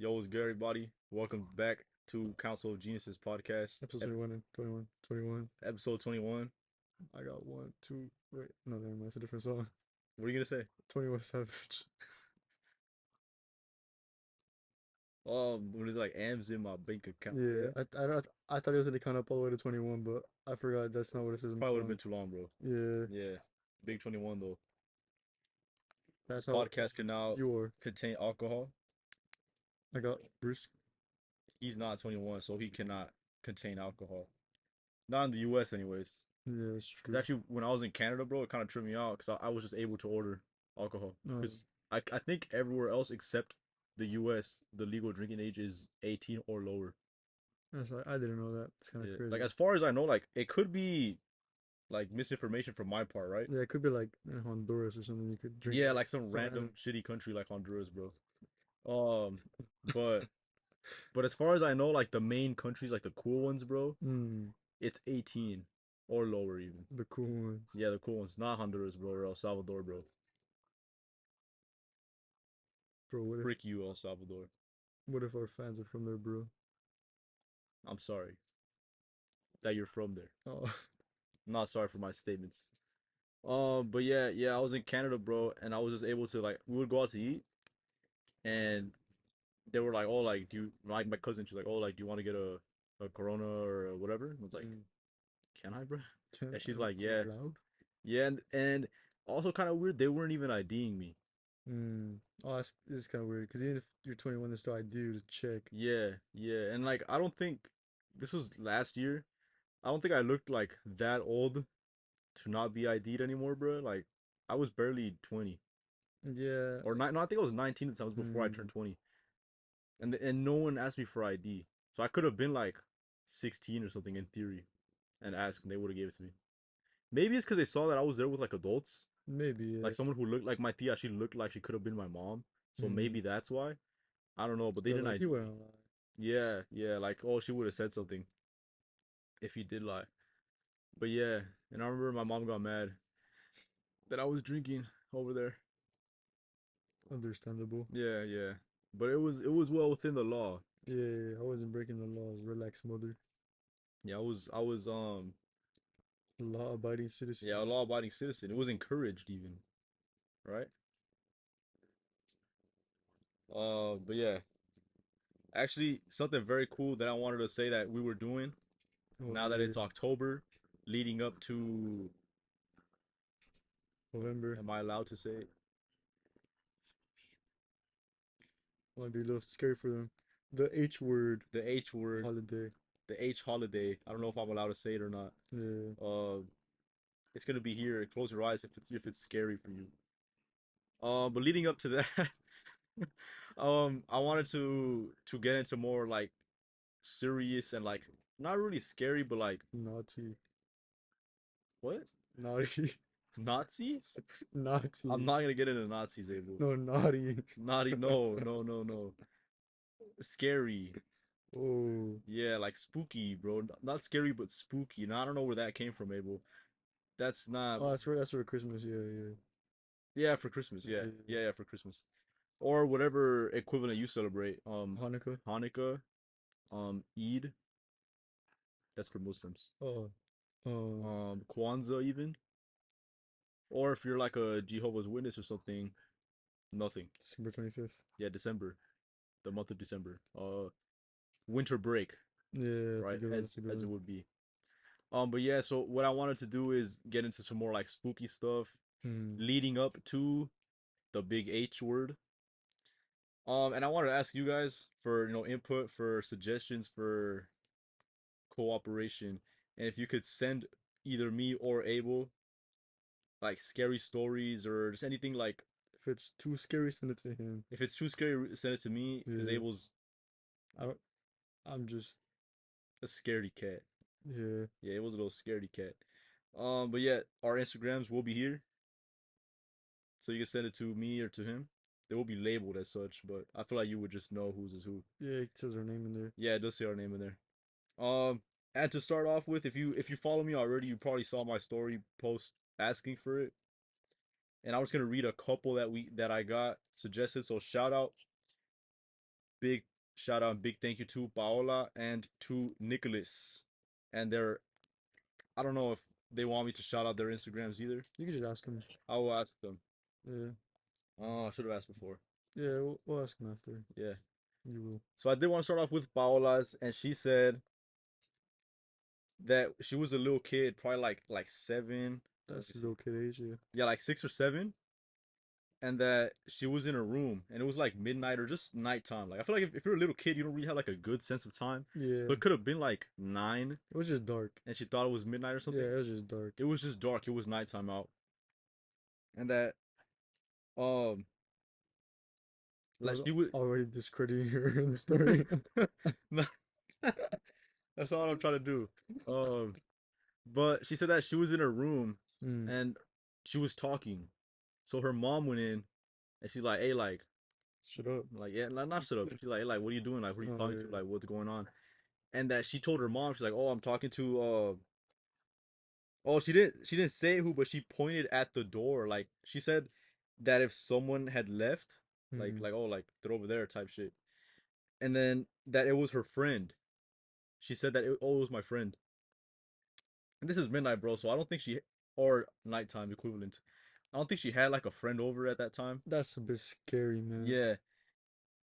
Yo, what's good, everybody? Welcome back to Council of Geniuses podcast, Episode 21 and 21. 21. episode 21. I got one, two. Wait, no, never mind. It's a different song. What are you gonna say? 21 Savage. When it's like M's in my bank account. Yeah, Yeah, I thought it was going to count up all the way to 21, but I forgot that's not what it says in the probably would have song. been too long, bro. Yeah, Yeah, big 21 though. that's This how podcast can now you are. contain alcohol. I got Brisk. He's not 21, so he cannot contain alcohol. Not in the U.S. anyways. Yeah, it's 'Cause true. actually, when I was in Canada, bro, it kind of tripped me out because I was just able to order alcohol. No, Because I think everywhere else except the U.S., the legal drinking age is 18 or lower. I didn't know that. It's kind of Yeah. Like crazy. as far as I know, like it could be like misinformation from my part, right? Yeah, it could be like in Honduras or something. You could drink Yeah, like like some random random. shitty country like Honduras, bro. Um, but but as far as I know, like the main countries, like the cool ones, bro, Hmm, it's 18 or lower even. the cool ones. Yeah, the cool ones, not Honduras, bro, or El Salvador, bro. Bro, Frick you, El Salvador. what if our fans are from there, bro? I'm sorry that you're from there. Oh, I'm not sorry for my statements. But yeah, I was in Canada, bro, and I was just able to like we would go out to eat, and they were like, oh, like, do you like my cousin? She's like, oh, like, do you want to get a Corona or whatever? And I was like, mm, can I, bro? can, And she's am like, I yeah, allowed? yeah, and also kind of weird. They weren't even IDing me. Mm. Oh, this is kind of weird because even if you're 21, there's still ID to check. Yeah, yeah, and like I don't think this was last year. I don't think I looked like that old to not be ID'd anymore, bro. Like I was barely 20 Yeah. or not. No, I think I was 19 at the time. It was before I turned Mm. 20, and no one asked me for ID. So I could have been like 16 or something in theory and asked, and they would have gave it to me. Maybe it's because they saw that I was there with like adults, Maybe, yeah. like someone who looked like my tia. She looked like she could have been my mom, so Mm. maybe that's why. I don't know, but they They're didn't like, he ID me. wouldn't lie. Yeah, yeah, like oh, she would have said something if he did lie. But yeah, and I remember my mom got mad that I was drinking over there. Understandable. Yeah, yeah, but it was well within the law. Yeah, I wasn't breaking the laws. Relax, mother. Yeah, I was Law-abiding yeah, citizen. a law-abiding citizen. It was encouraged even, right? But yeah, actually something very cool that I wanted to say that we were doing Oh, now that yeah. it's October, leading up to, November. am I allowed to say Might be a little scary for them. The H word the H word, holiday. the H holiday? I don't know if I'm allowed to say it or not. Yeah. Uh, it's gonna be here. Close your eyes if it's scary for you. But leading up to that, I wanted to get into more like serious and like not really scary, but like Naughty. what? Naughty. Nazis? I'm Naughty. not gonna get into Nazis, Abel. No, naughty. Naughty, no, no, no, no. Scary. Oh. Yeah, like spooky, bro. Not scary, but spooky. Now I don't know where that came from, Abel. That's not. Oh, that's for Christmas. Yeah, yeah. Yeah, for Christmas. Yeah, Yeah. yeah, yeah, for Christmas, or whatever equivalent you celebrate. Hanukkah. Hanukkah, Eid. That's for Muslims. Oh. Um, Kwanzaa even, or if you're like a Jehovah's Witness or something, nothing. December 25th. Yeah, December, the month of December. Winter break, Yeah, that's a right? good one. As That's a good as it one. would be. But yeah, so what I wanted to do is get into some more like spooky stuff Hmm. leading up to the big H word. And I wanted to ask you guys for input, for suggestions, for cooperation, and if you could send either me or Abel like scary stories or just anything like If it's too scary, send it to him. if it's too scary, send it to me because Yeah. Abel's I don't. I'm just. a scaredy cat. Yeah. Yeah, Abel's a little scaredy cat. But yeah, our Instagrams will be here, so you can send it to me or to him. They will be labeled as such, but I feel like you would just know whose is who. Yeah. It says our name in there. Yeah, it does say our name in there. And to start off with, if you follow me already, you probably saw my story post asking for it. And I was gonna read a couple that I got suggested. So shout out, big shout out, big thank you to Paola and to Nicholas. And they're, I don't know if they want me to shout out their Instagrams either. You can just ask him. I will ask them. Yeah. Oh, I should have asked before. Yeah, we'll ask him after. Yeah. You will. So I did want to start off with Paola's, and she said that she was a little kid, probably like 7. Let That's me a see. little kid age, yeah. Yeah, like 6 or 7, and that she was in a room, and it was like midnight or just nighttime. Like I feel like if you're a little kid, you don't really have like a good sense of time. So Yeah. it could have been like 9, It was just dark. and she thought it was midnight or Yeah, something. it was just dark. It was just dark. It was nighttime out, and that um like Bro's she would. already discrediting her in the story. No, that's all I'm trying to do. Um, but she said that she was in her room Mm, and she was talking. So her mom went in and she's like, "Hey, shut up. yeah, not shut up." She's like, "Hey, what are you doing? Like, who are you Oh, talking yeah, to? Like, what's going on?" And that she told her mom, she's like, "Oh, I'm talking to oh, she didn't say who, but she pointed at the door. Like she said that if someone had left, yeah. oh, like they're over there type shit. And then that it was her friend. She said that it was my friend. And this is midnight, bro. So I don't think she or nighttime equivalent. I don't think she had like a friend over at that time. That's a bit scary, man. Yeah.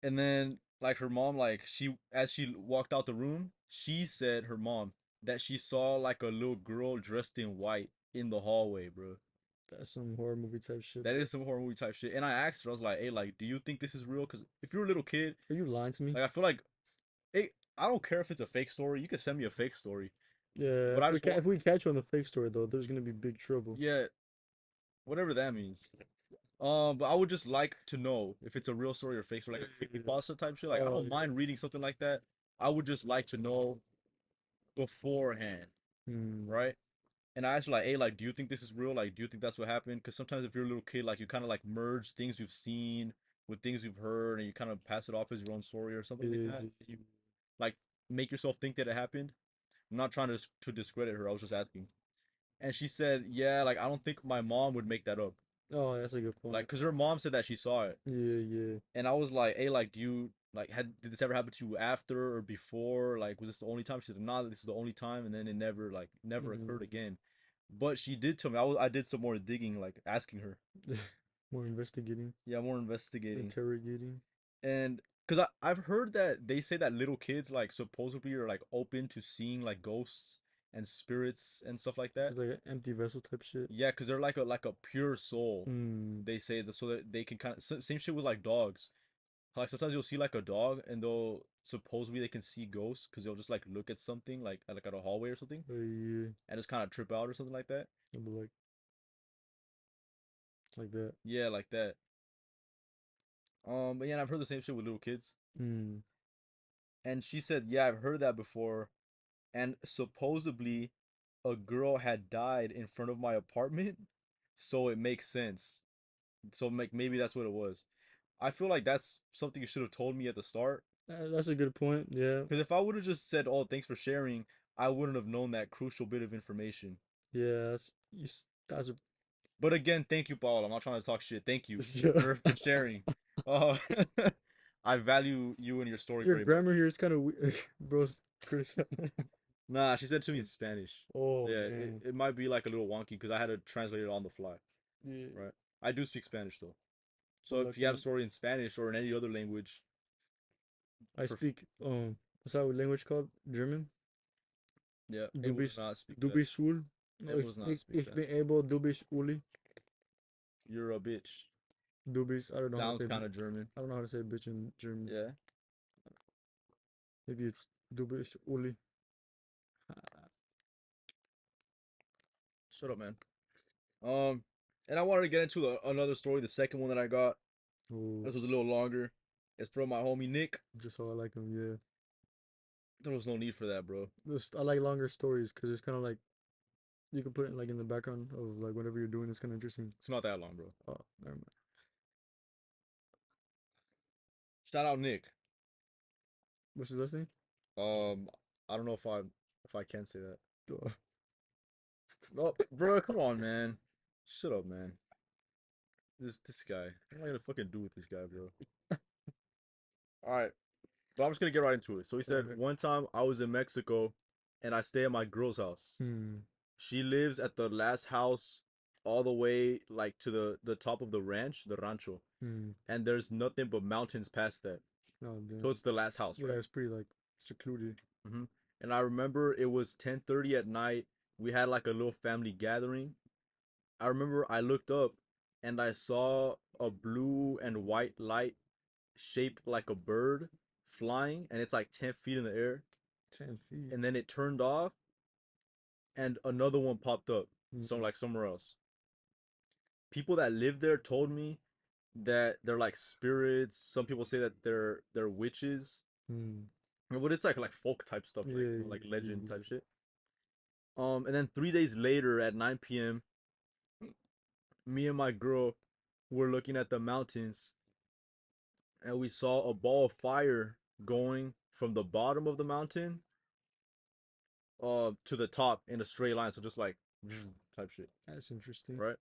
And then like her mom, like she as she walked out the room, she said her mom that she saw like a little girl dressed in white in the hallway, bro. That's some horror movie type shit, That bro. is some horror movie type shit. And I asked her, I was like, "Hey, like, do you think this is real? Because if you're a little kid, Are you lying to me? like, I feel like it. I don't care if it's a fake story. You can send me a fake story, Yeah, but I just want, if we catch you on the fake story though, there's gonna be big trouble. yeah, whatever that means. But I would just like to know if it's a real story or fake story, like a Yeah. creepypasta type shit. Like, I Oh don't mind reading something like that. I would just like to know beforehand, yeah. Hmm. right? And I asked her like, "Hey, like, do you think this is real? Like, do you think that's what happened?" Because sometimes if you're a little kid, like, you kind of like merge things you've seen with things you've heard, and you kind of pass it off as your own story or something like that. Yeah. You like make yourself think that it happened. I'm not trying to discredit her. I was just asking. And she said, "Yeah, like I don't think my mom would make that up. Oh, that's a good Like, point. cause her mom said that she saw it." Yeah, yeah. And I was like, "Hey, like, do you like did this ever happen to you after or before? Like, was this the only time?" She said, "Nah, this is the only time." And then it never Hmm. occurred again. But she did tell me. I did some more digging, like asking her. More investigating, Yeah, more investigating. interrogating. And because I've heard that they say that little kids like supposedly are like open to seeing like ghosts and spirits and stuff like that. It's like an empty vessel type shit. Yeah, because they're like a pure soul. Hmm. They say that so that they can kind of same shit with like dogs. Like sometimes you'll see like a dog and they'll supposedly they can see ghosts because they'll just like look at something like at a hallway or something Yeah. and just kind of trip out or something like that. I'll be like that. Yeah, like that. But yeah, and I've heard the same shit with little kids. Hmm. And she said, yeah, I've heard that before. And supposedly a girl had died in front of my apartment, so it makes sense. So maybe that's what it was. I feel like that's something you should have told me at the start. That's a good point. Yeah. Because if I would have just said, "Oh, thanks for sharing," I wouldn't have known that crucial bit of information. Yeah. That's a But again, thank you, Paul. I'm not trying to talk shit. Thank you yeah. for sharing. Uh, I value you and your story Your very much. grammar here is kind of weird, bros. Chris. Nah, she said to me in Spanish. So Oh yeah, damn. it might be like a little wonky because I had to translate it on the fly. Yeah. Right. I do speak Spanish though. But So if like you have a story in Spanish or in any other language, I pref- speak what's that language called? German? yeah, Du able to bist not speak du that. bist schwul? No, Able to not speak ich that. bin able, du bist Uli. You're a bitch. Du bist I don't know how to Sounds say kind of German. I don't know how to say bitch in German. Yeah. Maybe it's du bist Uli. Shut up, man. Um, and I wanted to get into another story, the second one that I got. Oh, This was a little longer. It's from my homie Nick. just how I like them. Yeah. There was no need for that, bro. This I like longer stories because it's kind of like you can put it like in the background of like whatever you're doing. It's kind of interesting. It's not that long, bro. Oh, never mind. Shout out Nick. What's his last name? Um, I don't know if I can say that. Oh, Oh, bro, come on, man. Shut up, man. This guy. What am I gonna fucking do with this guy, bro? All right. But I'm just gonna get right into it. So he said Okay. one time I was in Mexico, and I stay at my girl's house. Hmm. She lives at the last house, all the way like to the top of the ranch, the rancho, Hmm. and there's nothing but mountains past that. Oh So damn. it's the last house, Yeah, right? it's pretty like secluded. And I remember it was 10:30 at night. We had like a little family gathering. I remember I looked up and I saw a blue and white light shaped like a bird flying, and it's like 10 feet in the air. 10 feet. And then it turned off, and another one popped up, Hmm. somewhere else. People that live there told me that they're like spirits. Some people say that they're witches. Hmm. But it's like folk type stuff, like Yeah, like yeah, legend type yeah. shit. And then 3 days later at 9 p.m., me and my girl were looking at the mountains, and we saw a ball of fire going from the bottom of the mountain to the top in a straight line. So just like type shit, That's interesting. right?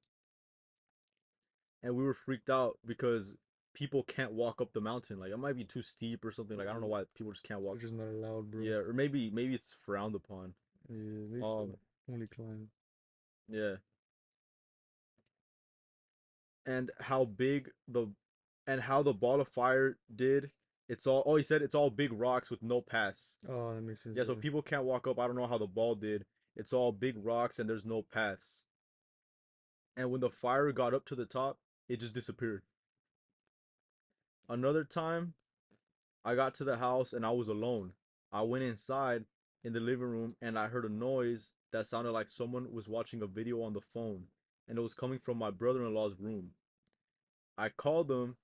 And we were freaked out because people can't walk up the mountain. Like it might be too steep or something. Like I don't know Yeah, why people just can't walk. they're just not allowed, bro. Yeah, or maybe it's frowned upon. Yeah, they Um, only climb. yeah, and how the ball of fire did. It's all. Oh, he said it's all big rocks with no paths. Oh, that makes sense. Yeah, so Yeah. people can't walk up. I don't know how the ball did. It's all big rocks and there's no paths. And when the fire got up to the top, it just disappeared. Another time, I got to the house and I was alone. I went inside in the living room and I heard a noise that sounded like someone was watching a video on the phone, and it was coming from my brother-in-law's room. I called them,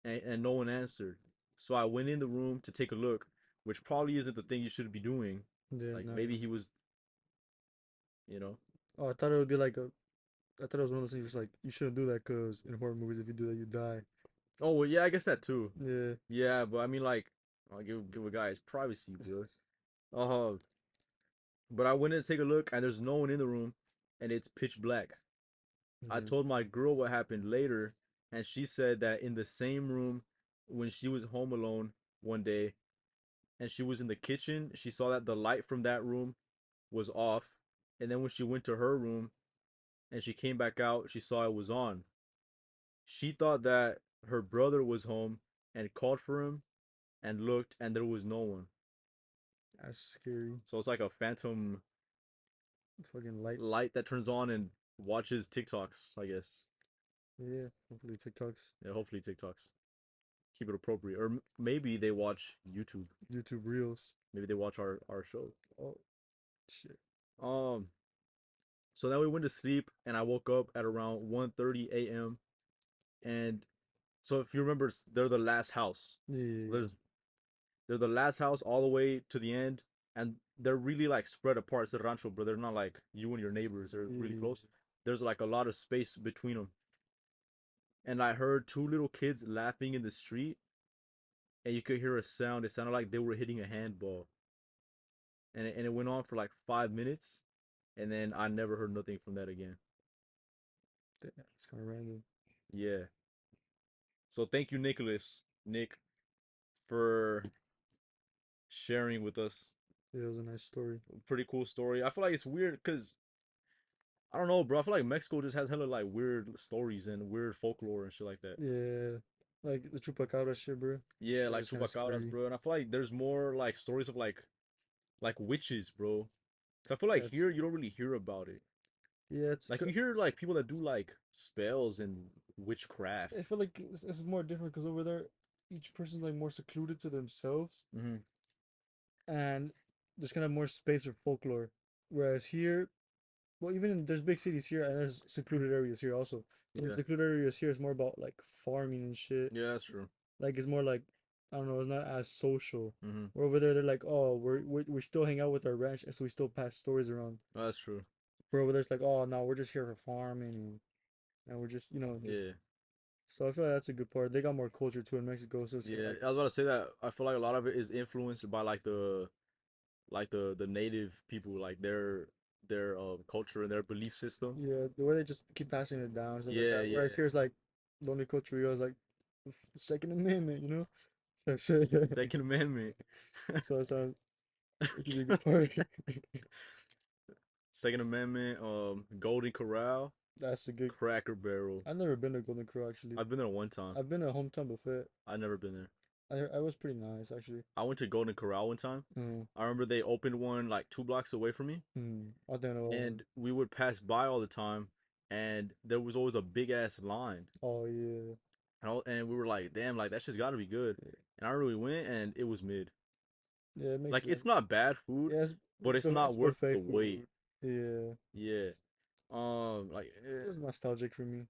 and no one answered. So I went in the room to take a look, which probably isn't the thing you should be doing. Yeah, Like no. maybe he was, you know. Oh, I thought it would be like a. I thought it was one of those things just like you shouldn't do that because in horror movies, if you do that, you die. Oh well, yeah, I guess that too. Yeah. Yeah, but I mean, like, I'll give a guy his privacy, bro. Uh, but I went in to take a look, and there's no one in the room, and it's pitch black. I Yeah. told my girl what happened later, and she said that in the same room, when she was home alone one day, and she was in the kitchen, she saw that the light from that room was off, and then when she went to her room and she came back out, she saw it was on. She thought that her brother was home and called for him and looked, and there was no one. That's scary. So it's like a phantom Fucking light. light that turns on and watches TikToks, I guess. Yeah. Hopefully TikToks, Yeah, hopefully TikToks. Keep it appropriate. Or maybe they watch YouTube. YouTube Reels. Maybe they watch our show. Oh shit. Um, so then we went to sleep, and I woke up at around 1:30 a.m. And so if you remember, they're the last house. Yeah. There's They're the last house all the way to the end, and they're really like spread apart. It's a rancho, bro. They're not like you and your neighbors. They're really Yeah. close. There's like a lot of space between them. And I heard two little kids laughing in the street, and you could hear a sound. It sounded like they were hitting a handball, and it went on for like 5 minutes, and then I never heard nothing from that again. Damn, it's kind of random. Yeah. So thank you, Nick, for sharing with us. Yeah, it was a nice story. Pretty cool story. I feel like it's weird because I don't know, bro. I feel like Mexico just has hella like weird stories and weird folklore and shit like that. Yeah. Like the chupacabra shit, bro. Yeah, That's like just kind of chupacabras, scary. bro. And I feel like there's more like stories of like witches, bro. 'Cause I feel like Yeah. here you don't really hear about it. Yeah, Like you hear like people that do like spells and witchcraft. I feel like it's more different because over there, each person's like more secluded to themselves, Hmm. and there's kind of more space for folklore. Whereas here, well, even there's big cities here, and there's secluded areas here also. And the Yeah. secluded areas here is more about like farming and shit. Yeah, that's true. Like it's more like I don't know, it's not as social. Hmm. Where over there, they're like, oh, we still hang out with our ranch, and so we still pass stories around. That's true. Where over there, it's like, oh, no, we're just here for farming, and we're just just. Yeah. So I feel like that's a good part. They got more culture too in Mexico, so it's Yeah. like I was about to say that I feel like a lot of it is influenced by like the native people, like their culture and their belief system. yeah, the way they just keep passing it down, stuff like Yeah, that. Whereas yeah. here it's like the only culture we got is like the Second Amendment, you know? Type shit. Second Amendment. So it sounds it could be a good party. Second Amendment. Golden Corral, That's a good. Cracker Barrel. I've never been to Golden Crow actually. I've been there one time. I've been to Hometown Buffet. I've never been there. I was pretty nice actually. I went to Golden Corral one time. Mm, I remember they opened one like 2 blocks away from me, I don't know. and we would pass by all the time, and there was always a big ass line, Oh yeah. and we were like, damn, like that shit's got to be good. And I remember we went, and it was mid. Yeah, it makes Like sense. it's not bad food, Yeah, but it's it's not worth the buffet wait. food. Yeah, Yeah. Like it was nostalgic for me.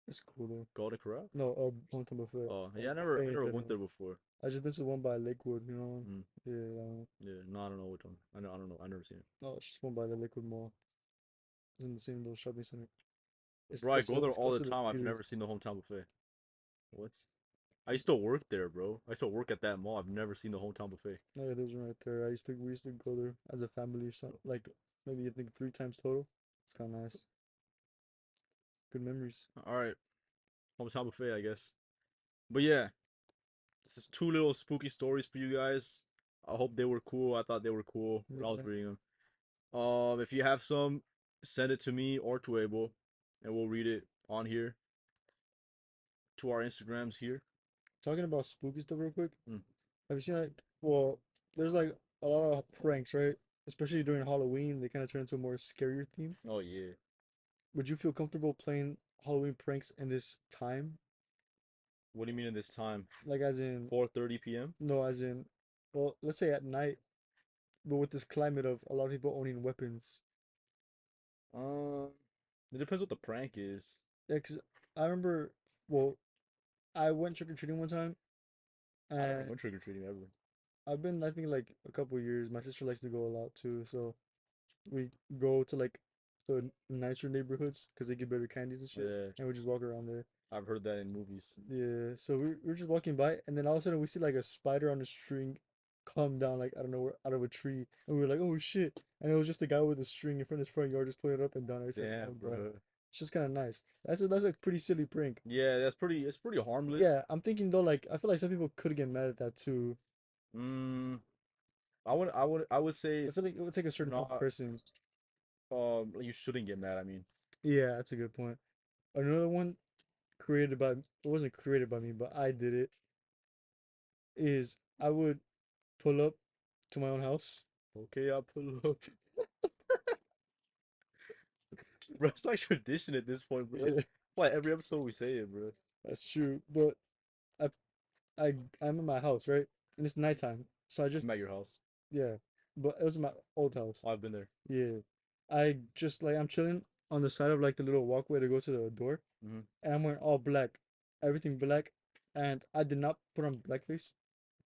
It's cool though. Golden Corral. No, Hometown Buffet. Oh yeah, I Buffet in never went there general. before. I just been to one by Lakewood, you know. Mm, Yeah, yeah, no, I don't know which one. I don't know. I never seen it. no, it's just one by the Lakewood Mall. It's in the same little shopping center. Bro, I go there It's all close the to the time. I've theaters. never seen the hometown buffet. What? I used to work there, bro. I used to work at that mall. I've never seen the hometown buffet. No, yeah, there's one right there. We used to go there as a family, so like maybe I think 3 times total. It's kind of nice. Good memories. All right, hometown buffet, I guess. But yeah, this is two little spooky stories for you guys. I hope they were cool. I thought they were cool when I was Yeah. reading them. If you have some, send it to me or to Abel, and we'll read it on here to our Instagrams here. Talking about spooky stuff real quick. Mm. Have you seen like well, there's like a lot of pranks, right? Especially during Halloween, they kind of turn into a more scarier theme. Oh yeah. Would you feel comfortable playing Halloween pranks in this time? What do you mean in this time? Like as in 4:30 p.m. no, as in well, let's say at night, but with this climate of a lot of people owning weapons. Um, it depends what the prank is. Yeah, 'cause I remember, well, I went trick or treating one time, I never and went trick or treating ever. I've been, I think, like a couple years. My sister likes to go a lot too, so we go to like the nicer neighborhoods because they give better candies and shit, Yeah, and we just walk around there. I've heard that in movies. Yeah, so we were just walking by, and then all of a sudden we see like a spider on a string come down like I don't know where out of a tree, and we were like, oh shit! And it was just a guy with a string in front of his front yard just pulling it up and down. I was like, oh Damn, god, bro. it's just kind of nice. That's a pretty silly prank. Yeah, that's pretty. It's pretty harmless. Yeah, I'm thinking though, like I feel like some people could get mad at that too. Mm, I would say I feel it's like it would take a certain type of not. person. You shouldn't get mad. I mean, Yeah, that's a good point. Another one created by, it wasn't created by me, but I did it, is I would pull up to my own house. okay, I'll pull up. Bro, it's like tradition at this point, bro. Yeah, Like every episode we say it, bro. that's true. But I I I'm in my house, right? And it's nighttime. So I just I'm at your house. yeah. But it was my old house. Oh, I've been there. Yeah. I just like I'm chilling on the side of like the little walkway to go to the door, Hmm. and I'm wearing all black, everything black, and I did not put on blackface.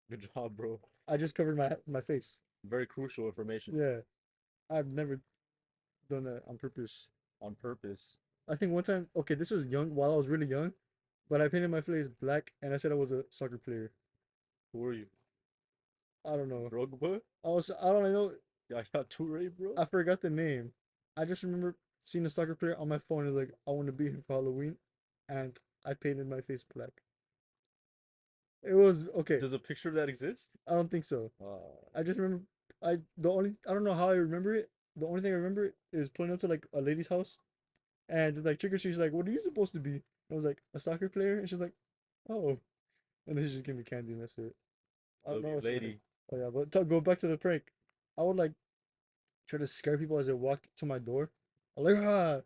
Good job, bro. I just covered my face. Very crucial information Yeah. I've never done that on purpose. on purpose. I think one time, okay, this was young, while I was really young, but I painted my face black and I said I was a soccer player. Who are you? I don't know. Drogba? I don't know. I got Toure, bro. I forgot the name. I just remember seeing a soccer player on my phone and like, I want to be here for Halloween. And I painted my face black. It was okay. Does a picture of that exist? I don't think so. Uh, I just remember, I don't know how I remember it. The only thing I remember is pulling up to like a lady's house and just like trick or treat. She's like, "What are you supposed to be?" I was like, "A soccer player," and she's like, "Oh," and then she just gave me candy and that's it. I don't know ugly what's funny. lady. Oh yeah, but to go back to the prank, I would like try to scare people as they walk to my door. I'm like, ah,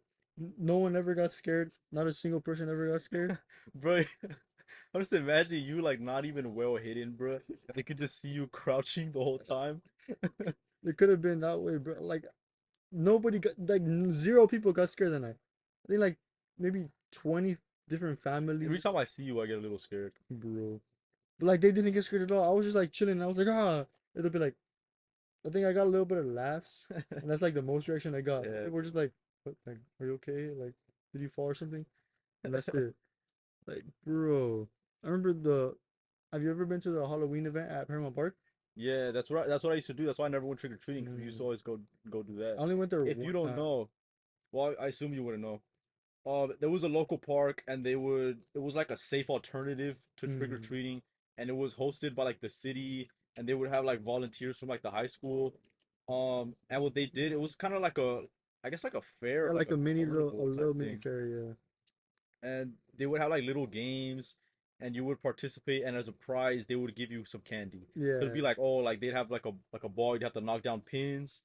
no one ever got scared. Not a single person ever got scared. Bro, I'm just imagining you like not even well hidden, bro. They could just see you crouching the whole time. It could have been that way, bro. Like nobody got like zero people got scared that night. I think like maybe 20 different Every families, time I see you, I get a little scared. bro. But like they didn't get scared at all. I was just like chilling. And I was like, ah. It'll be like, I think I got a little bit of laughs, and that's like the most reaction I got. Yeah. They were just like, what, like, are you okay? Like, did you fall or something? And that's it. Like, bro, I remember the. Have you ever been to the Halloween event at Paramount Park? Yeah, that's right. That's what I used to do. That's why I never went trick or treating because we used to Mm. always go do that. I only went there If you one don't time. know, well, I assume you wouldn't know. There was a local park, and it was like a safe alternative to trick or Mm. treating. and it was hosted by like the city, and they would have like volunteers from like the high school. And what they did, it was kind of like a, I guess like a fair, Yeah, like like a a mini little, a carnival type little mini thing. fair. Yeah, And they would have like little games, and you would participate, and as a prize, they would give you some candy. So it'd yeah, be like, oh, like they'd have like a ball, you'd have to knock down pins,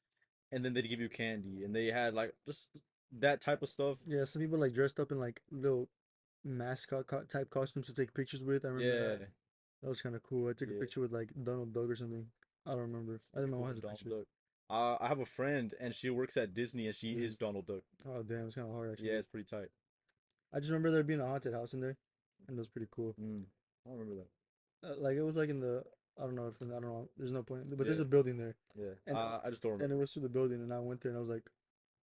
and then they'd give you candy, and they had like just that type of stuff. yeah. Some people like dressed up in like little mascot type costumes to take pictures with. I remember that. Yeah, That was kind of cool. I took a yeah. picture with like Donald Duck or something. I don't remember. I think my mom Cool has as a Donald picture. Duck. I have a friend, and she works at Disney, and she Mm. is Donald Duck. Oh damn, it's kind of hard Yeah, actually. it's pretty tight. I just remember there being a haunted house in there, and it was pretty cool. I don't remember that. Like it was like in the I don't know if I don't know. There's no point, but there's Yeah, a building there, yeah. and I just don't and remember. it was through the building, and I went there, and I was like,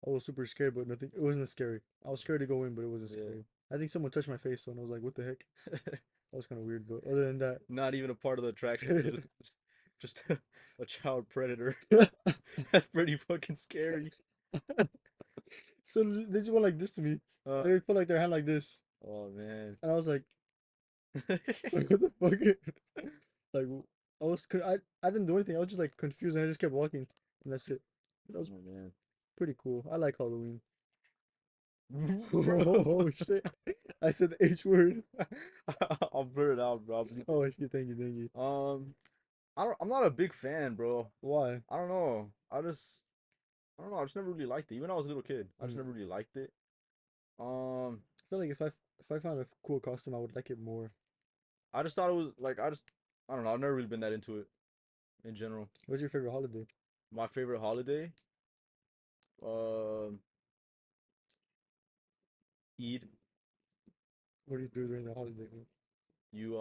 I was super scared, but nothing. It wasn't scary. I was scared to go in, but it wasn't Yeah. scary. I think someone touched my face, so and I was like, what the heck? That was kind of weird, but other than Not even a part of the attraction, so that. just a child predator. That's pretty fucking scary. So they just went like this to me. Uh, They put like their hand like this, oh man. and I was like, like what the fuck? Like I didn't do anything. I was just like confused, and I just kept walking, and that's it. That was Oh man. pretty cool. I like Halloween. Bro. Oh shit! I said the H word. I'll blur it out, bro. I'll bleep Oh shit! Thank you, thank you. it. I'm not a big fan, bro. Why? I don't know. I don't know. I just never really liked it. Even when I was a little kid, I just Mm. never really liked it. Um, I feel like if I found a cool costume, I would like it more. I just thought it was like I don't know. I've never really been that into it in general. What's your favorite holiday? My favorite holiday, um, Eid. What do you do during the holiday? You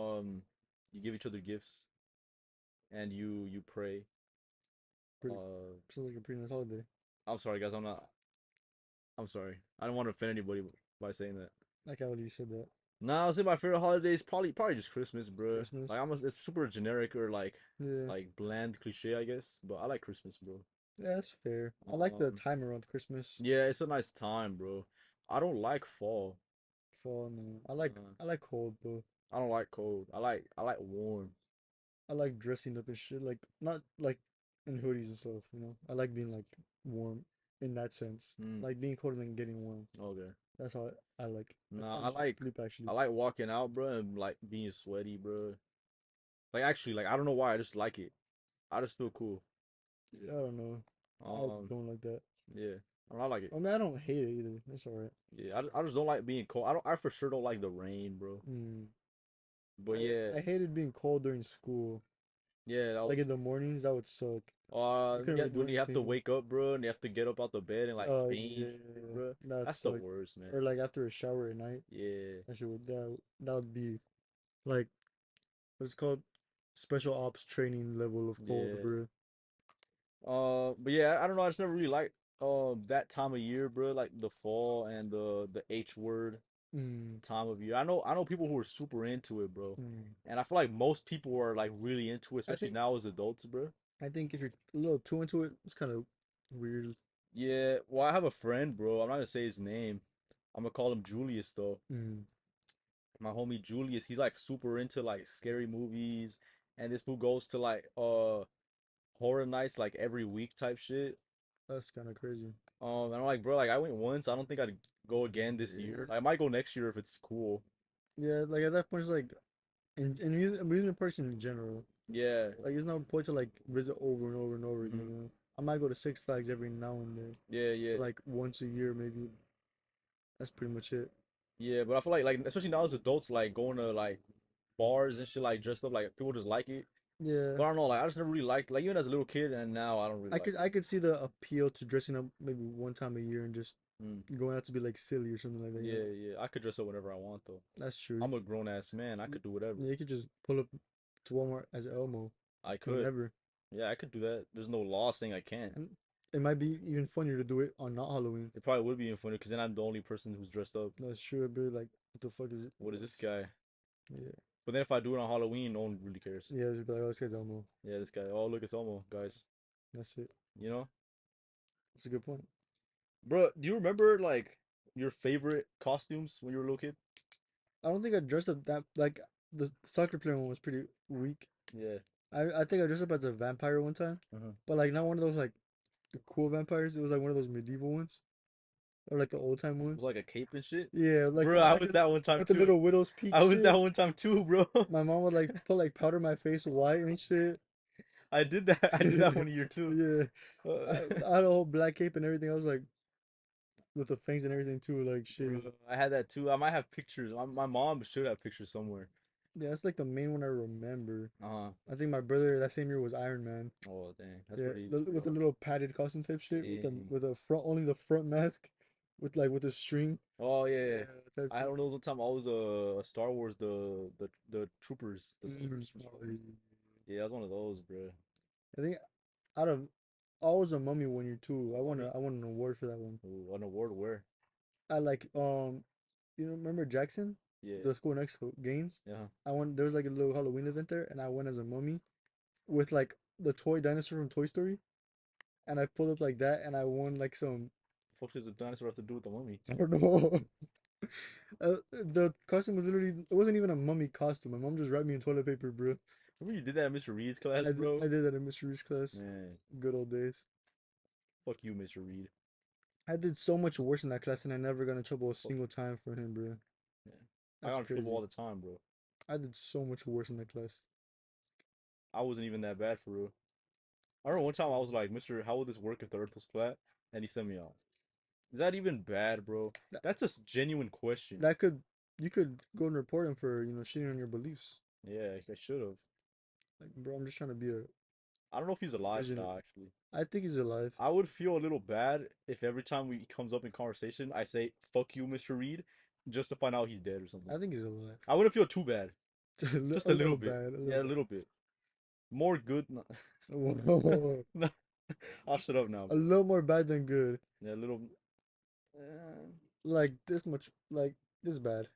you give each other gifts and you pray. Pretty Uh, sounds like a pretty nice holiday. I'm sorry, guys. I'm sorry. I don't want to offend anybody by saying that. Like how you said that. Nah, I'll say my favorite holiday is probably just Christmas, bro. Christmas. Like it's super generic or Yeah, like bland cliche, I guess. But I like Christmas, bro. yeah, that's fair. I like the Um, time around Christmas, yeah, it's a nice time, bro. I don't like fall. fall. No, Uh, I like cold though. I don't like cold. I like warm. I like dressing up and shit. Like not like in hoodies and stuff. I like being like warm in that sense. Mm, Like being cold and then getting warm. okay. That's how I like. I Nah, fall asleep actually. I like walking out, bro, and like being sweaty, bro. Like actually, like I don't know why, I just like it. I just feel cool. I don't know. I Um, don't like that. yeah, I like it. I mean, I don't hate it either. It's alright. Yeah, I just don't like being cold. I for sure don't like the rain, bro. Mm. But yeah, I hated being cold during school. yeah. Like in the mornings, that would suck. You couldn't Yeah, really do when you have to anything. wake up, bro, and you have to get up out the bed and like change, Yeah, bro. that That's the sucked. worst, man. Or like after a shower at night, Yeah, that would be like what's it called special ops training level of cold, yeah. bro. But yeah, I don't know. I just never really liked that time of year, bro. Like the fall and the H word Mm, time of year. I know people who are super into it, bro. mm. And I feel like most people are like really into it, I especially think now as adults, bro. I think if you're a little too into it, it's kind of weird. Yeah, well, I have a friend, bro. I'm not gonna say his name. I'm gonna call him Julius though. Mm, My homie Julius, he's like super into like scary movies, and this fool goes to like horror nights like every week type shit. that's kind of crazy. And I'm like, bro, like I went once. I don't think I'd go again this year. I might go next year if it's cool. Yeah, like at that point, it's like in amusement parks in general. Yeah. Like there's no point to like visit over and over and over again. Hmm. I might go to Six Flags every now and then, Yeah, yeah, like once a year maybe. That's pretty much it. yeah. But I feel like especially now as adults, like going to like bars and shit, like dressed up, like people just like it. Yeah, But I don't know, like I just never really liked, like even as a little kid, and now I don't really like I could see the appeal to dressing up maybe one time a year and just it. Mm. going out to be like silly or something like that. Yeah, yeah. I could dress up whenever I want though. That's true. I'm a grown ass man. I could do whatever. Yeah, you could just pull up to Walmart as Elmo I could. whenever, Yeah, I could do that. There's no law saying I can't. and it might be even funnier to do it on not Halloween. It probably would be even funny because then I'm the only person who's dressed up. That's true. It'd be like, what the fuck is it? What is this guy? Yeah, But then if I do it on Halloween, no one really cares. yeah. Just be like, oh, this guy's Elmo. Yeah, this guy. Oh, look, it's Elmo, guys. That's it. You know, That's a good point. bro. Do you remember like your favorite costumes when you were a little kid? I don't think I dressed up that like. the soccer player one was pretty weak. Yeah. I think I dressed up as a vampire one time, Uh-huh. but like not one of those like the cool vampires. It was like one of those medieval ones or like the old time It ones. was like a cape and shit. Yeah, like Bro, with I like was that one time with the too. little widow's peak I was that shit. one time too, bro. My mom would like put like powder my face white and shit. I did that. I did that one year too. Yeah, Uh, I had a whole black cape and everything. I was like with the fangs and everything too. Like bro, shit. I had that too. I might have pictures. My mom should have pictures somewhere. Yeah, that's like the main one I remember. Uh-huh. I think my brother that same year was Iron Man. Oh, dang. That's Yeah, pretty. with the little padded costume type shit Dang. with a front only the front mask with a string. Oh yeah, Yeah, yeah. type I shit. don't know. One time I was a Star Wars the troopers, the Mm. troopers from Star Oh, Wars. Yeah, I was one of those, bro. I think out of I was a mummy one year too. Mommy. I won an award for that one. Ooh, an award where? I like you know remember Jackson, Yeah. the school next to Gaines. Yeah. I went there was like a little Halloween event there, and I went as a mummy with like the toy dinosaur from Toy Story, and I pulled up like that, and I won like some Fuck does a dinosaur have to do with the mummy? I don't know. The costume was literally it wasn't even a mummy costume. My mom just wrapped me in toilet paper, bro. Remember you did that in Mr. Reed's class, bro? I did that in mysteries class. Man, Good old days. fuck you, Mr. Reed. I did so much worse in that class, and I never got in trouble a Fuck single time for him, bro. yeah. I That's got in trouble crazy. all the time, bro. I did so much worse in that class. I wasn't even that bad for real. I remember one time I was like, Mr. How would this work if the Earth was flat? And he sent me out. Is that even bad, bro? That, That's a genuine question. that could you could go and report him for shitting on your beliefs. Yeah, I should have. Like, bro, I'm just trying to be a I don't know if he's alive visionary. now, actually. I think he's alive. I would feel a little bad if every time he comes up in conversation, I say, fuck you, Mr. Reed, just to find out he's dead or something. I think he's alive. I wouldn't feel too bad. Just A a little little bit. bad, a little Yeah, a bad. little bit. More good. Whoa. No, I'll shut up now, A bro. little more bad than good. Yeah, a little. Uh, Like this much, like this bad.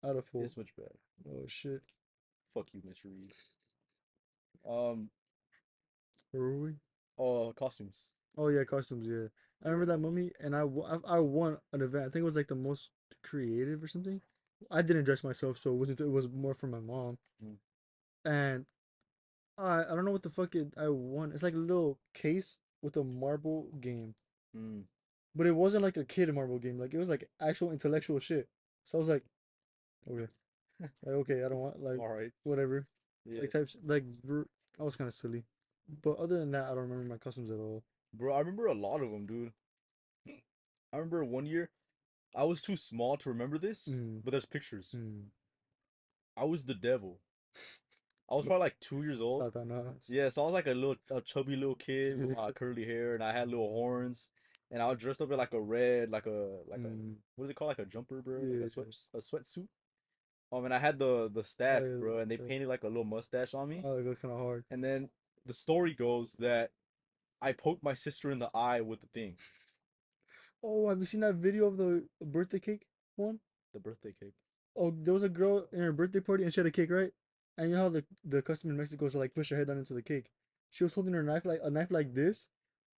Out of full. it's much better. Oh shit. Fuck you, Mr. Reed. Um. Where were we? Oh, costumes. Oh yeah, costumes. Yeah, I remember that mummy, and I won an event. I think it was like the most creative or something. I didn't dress myself, so it wasn't. It was more for my mom. Mm, And I don't know what the fuck I won. It's like a little case with a marble game, mm. but it wasn't like a kid marble game. Like it was like actual intellectual shit. So I was okay, okay, I don't want like All right. whatever, Yeah, like types like I was kind of silly. But other than that, I don't remember my costumes at all. bro. I remember a lot of them, dude. I remember one year I was too small to remember this, Mm, but there's pictures. mm. I was the devil. I was probably like 2 years old. Satanas. Yeah, so I was like a chubby little kid with my curly hair, and I had little horns, and I was dressed up in like a red, like a Mm, what is it called, like a jumper, bro, like yeah. a sweatsuit. And I had the Oh staff, yeah. bro, and they painted like a little mustache on me. Oh, it goes kind of hard. And then the story goes that I poked my sister in the eye with the thing, Oh, have you seen that video of the birthday cake one? the birthday cake. Oh, there was a girl in her birthday party and she had a cake, right? And you know how the custom in Mexico is to like push her head down into the cake. She was holding her knife like a knife like this,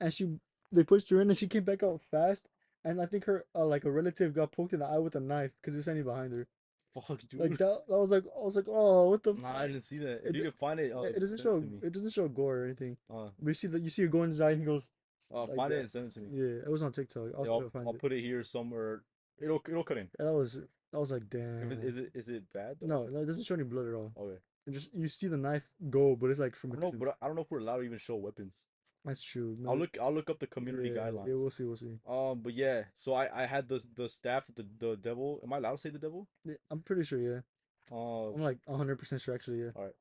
and they pushed her in and she came back out fast. And I think her like a relative got poked in the eye with a knife because he was standing behind her. Fuck, Like dude. that, I was like, oh, what the Nah, I fuck? didn't see that. If It you can find it, it doesn't send it to me. show gore or anything. Uh, But you see that you see it go in his eye and he goes like find it that. and send it to me. Yeah, it was on TikTok. I'll Yeah, see if I find I'll it. put it here somewhere. It'll cut in. And that was like If it damn. is it bad though? No, no, it doesn't show any blood at all. Okay. It just you see the knife go, but it's like from I a don't know, distance. but I don't know if we're allowed to even show weapons. That's true. I'll No, look up the community yeah, yeah, guidelines. we'll see. But yeah, so I had the staff the devil. Am I allowed to say the devil? Yeah, I'm pretty sure, yeah. Uh, I'm like 100% sure actually, yeah. all right.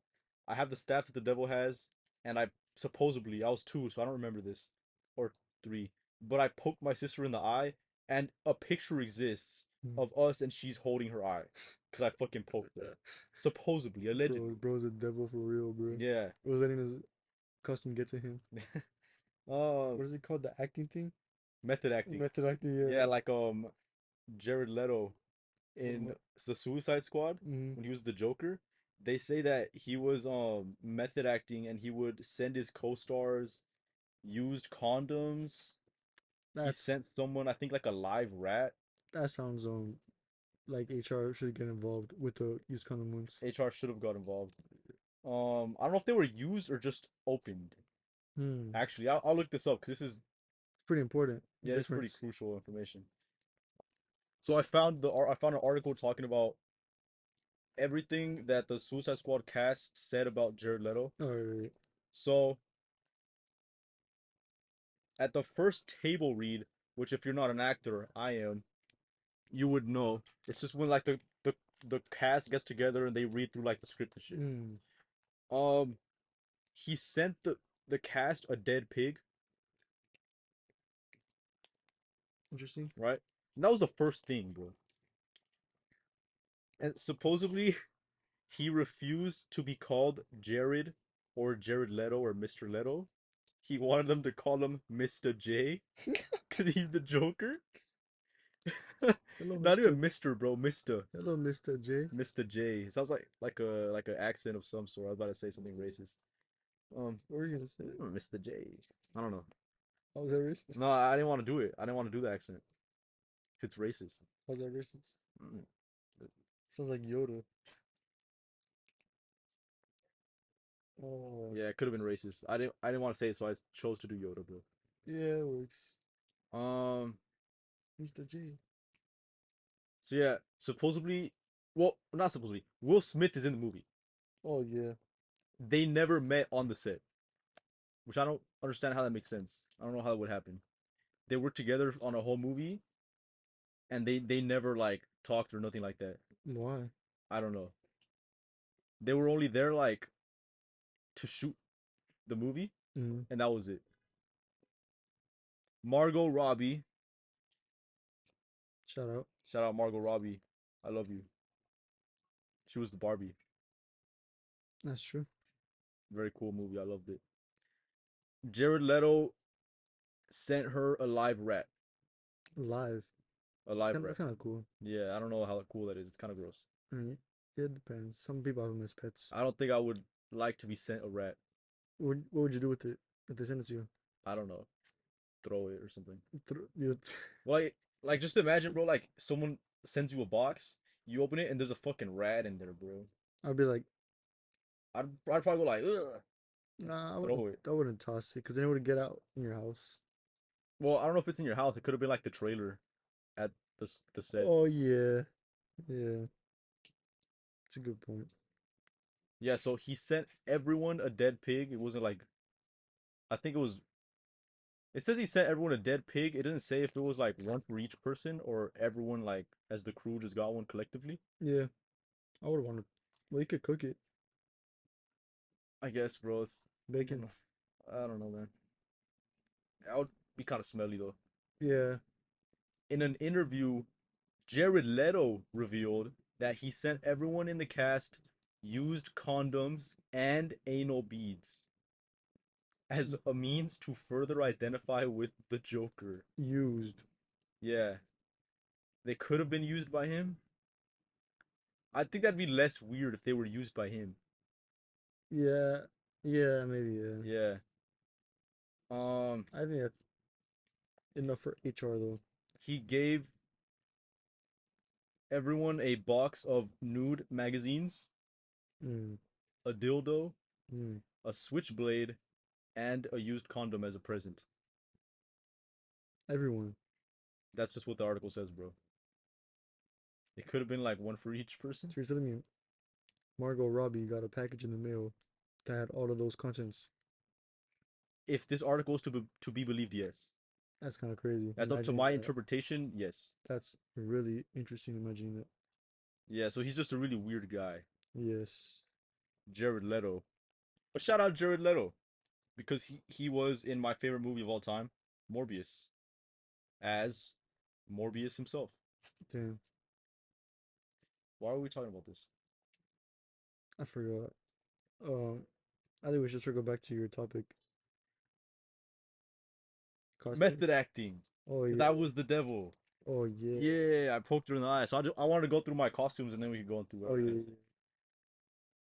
I have the staff that the devil has, and I supposedly I was two, so I don't remember this, or three. But I poked my sister in the eye, and a picture exists Mm. of us, and she's holding her eye, because I fucking poked her. Supposedly, allegedly. Bro's a devil for real, bro. Yeah. Was letting his custom get to him. Uh, What is it called? The acting thing? method acting. Method acting, yeah. Yeah, like Jared Leto From in what? the Suicide Squad Mm, when he was the Joker. They say that he was method acting and he would send his co-stars used condoms. He that's sent someone, I think like a live rat. that sounds like HR should get involved with the used condom ones. HR should have got involved. I don't know if they were used or just opened. Hmm. Actually, I'll look this up because this is It's pretty important. The yeah, it's pretty difference. crucial information. So I found an article talking about everything that the Suicide Squad cast said about Jared Leto. All right. So at the first table read, which if you're not an actor, I am, you would know. It's just when like the cast gets together and they read through like the script and shit. Hmm. Um, he sent the cast a dead pig, Interesting. right? And that was the first thing, bro. And supposedly he refused to be called Jared or Jared Leto or Mr. Leto. He wanted them to call him Mr. J because he's the Joker. Hello, Not Mr. even Mr. Bro, Mr. Hello, Mr. J. Mr. J. It sounds like a an accent of some sort. I was about to say something racist. Um, What were you gonna say? Mr. J. I don't know. How was that racist? No, I didn't want to do it. I didn't want to do the accent. It's racist. How was that racist? Mm. Sounds like Yoda. Oh, Yeah, it could have been racist. I didn't want to say it, so I chose to do Yoda, bro. yeah, it works. Um, Mr. J. so yeah, supposedly, well, not supposedly, Will Smith is in the movie. Oh yeah. They never met on the set, which I don't understand how that makes sense. I don't know how that would happen. They worked together on a whole movie, and they never like talked or nothing like that. Why? I don't know. They were only there like to shoot the movie, Mm. and that was it. Margot Robbie, Shout out. shout out Margot Robbie, I love you. She was the Barbie. That's true. Very cool movie. I loved it. Jared Leto sent her a live rat. Live. A live rat. That's kind of cool. Yeah, I don't know how cool that is. It's kind of gross. I mean, it depends. Some people have them as pets. I don't think I would like to be sent a rat. What would you do with it if they sent it to you? I don't know. Throw it or something. You, Well, like just imagine, bro. Like someone sends you a box, you open it, and there's a fucking rat in there, bro. I'd be like, I'd probably go like, ugh, nah, throw it. I wouldn't toss it because then it would get out in your house. Well, I don't know if it's in your house. It could have been like the trailer at the set. Oh yeah, yeah. It's a good point. Yeah, so he sent everyone a dead pig. It wasn't like I think it was. It says he sent everyone a dead pig. It doesn't say if it was like one for each person or everyone like as the crew just got one collectively. Yeah, I would want to. Well, you could cook it. I guess, bro. Bacon. I don't know, man. That would be kind of smelly though. Yeah. In an interview, Jared Leto revealed that he sent everyone in the cast used condoms and anal beads as a means to further identify with the Joker. Used. Yeah, they could have been used by him. I think that'd be less weird if they were used by him. Yeah. Yeah, maybe, yeah. Yeah. Um, I think that's enough for HR though. he gave everyone a box of nude magazines, Mm. a dildo, Mm. a switchblade, and a used condom as a present. Everyone. That's just what the article says, bro. It could have been like one for each person. So you're telling me Margot Robbie got a package in the mail that had all of those contents? If this article is to be believed, yes. That's kind of crazy. That's up to Imagining my that. interpretation, yes. That's really interesting imagining that. Yeah, so he's just a really weird guy. Yes. Jared Leto. But shout out Jared Leto. Because he was in my favorite movie of all time, Morbius. As Morbius himself. Damn. Why are we talking about this? I forgot. Um, I think we should circle back to your topic. Method Costumes. acting. Oh Because yeah. I was the devil. Oh yeah. Yeah, I poked her in the eye. So I wanted to go through my costumes and then we could go through Oh everything. yeah.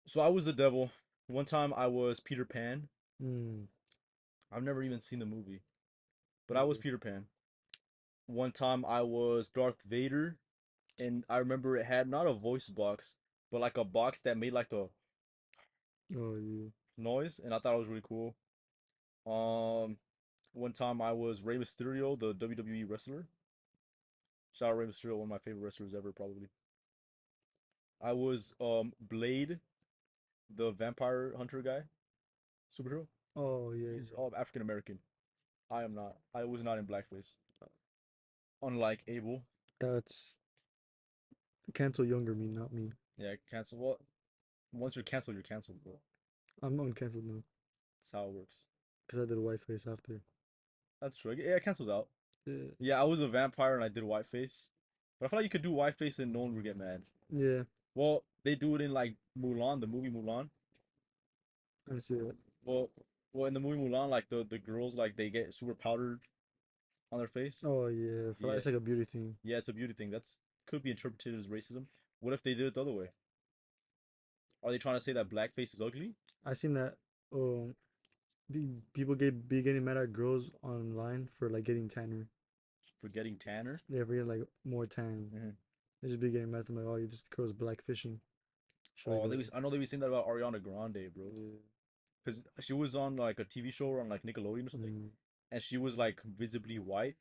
So I was the devil. One time I was Peter Pan. Hmm. I've never even seen the movie, but I was Yeah. Peter Pan. One time I was Darth Vader. and I remember it had not a voice box, but like a box that made like the Oh yeah. noise, and I thought it was really cool. Um, one time I was Rey Mysterio, the WWE wrestler. Shout out Rey Mysterio, one of my favorite wrestlers ever, probably. I was Blade, the vampire hunter guy, superhero. Oh yeah, He's yeah. African American. I am not. I was not in blackface. Unlike Abel. That's cancel younger me, not me. Yeah, cancel. Well, once you're canceled, bro. I'm uncanceled now That's how it works. because I did a white face after. That's true. Yeah, it cancels out. Yeah. Yeah, I was a vampire and I did whiteface. But I feel like you could do whiteface and no one would get mad. Yeah. Well, they do it in like Mulan, the movie Mulan. I see that. Well, well, in the movie Mulan, like the girls like they get super powdered on their face. Oh yeah. For Yeah, it's like a beauty thing. yeah, it's a beauty thing. That's could be interpreted as racism. What if they did it the other way? Are they trying to say that blackface is ugly I seen that. Um, people be getting mad at girls online for like getting tanner. for getting tanner? They ever get like more tan. Hmm. They just be getting mad at them like, oh, you just girls black fishing. Shit like Oh, that. I know they be saying that about Ariana Grande, bro. Yeah. Because she was on like a TV show on like Nickelodeon or something, Mm. and she was like visibly white.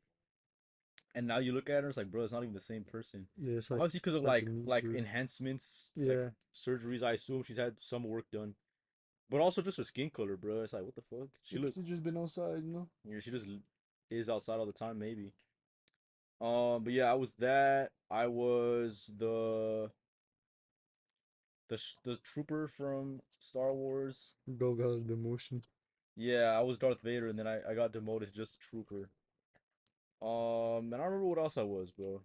And now you look at her, it's like, bro, it's not even the same person. Yeah, Obviously, because of it's like a meat like bird. enhancements, like Yeah. surgeries. I assume she's had some work done, but also just her skin color, bro. It's like, what the fuck? She look, She just been outside, you know? you know, she just is outside all the time, maybe. But yeah, I was that. I was the trooper from Star Wars. Go got the motion. Yeah, I was Darth Vader, and then I got demoted to just trooper. And I don't remember what else I was, bro.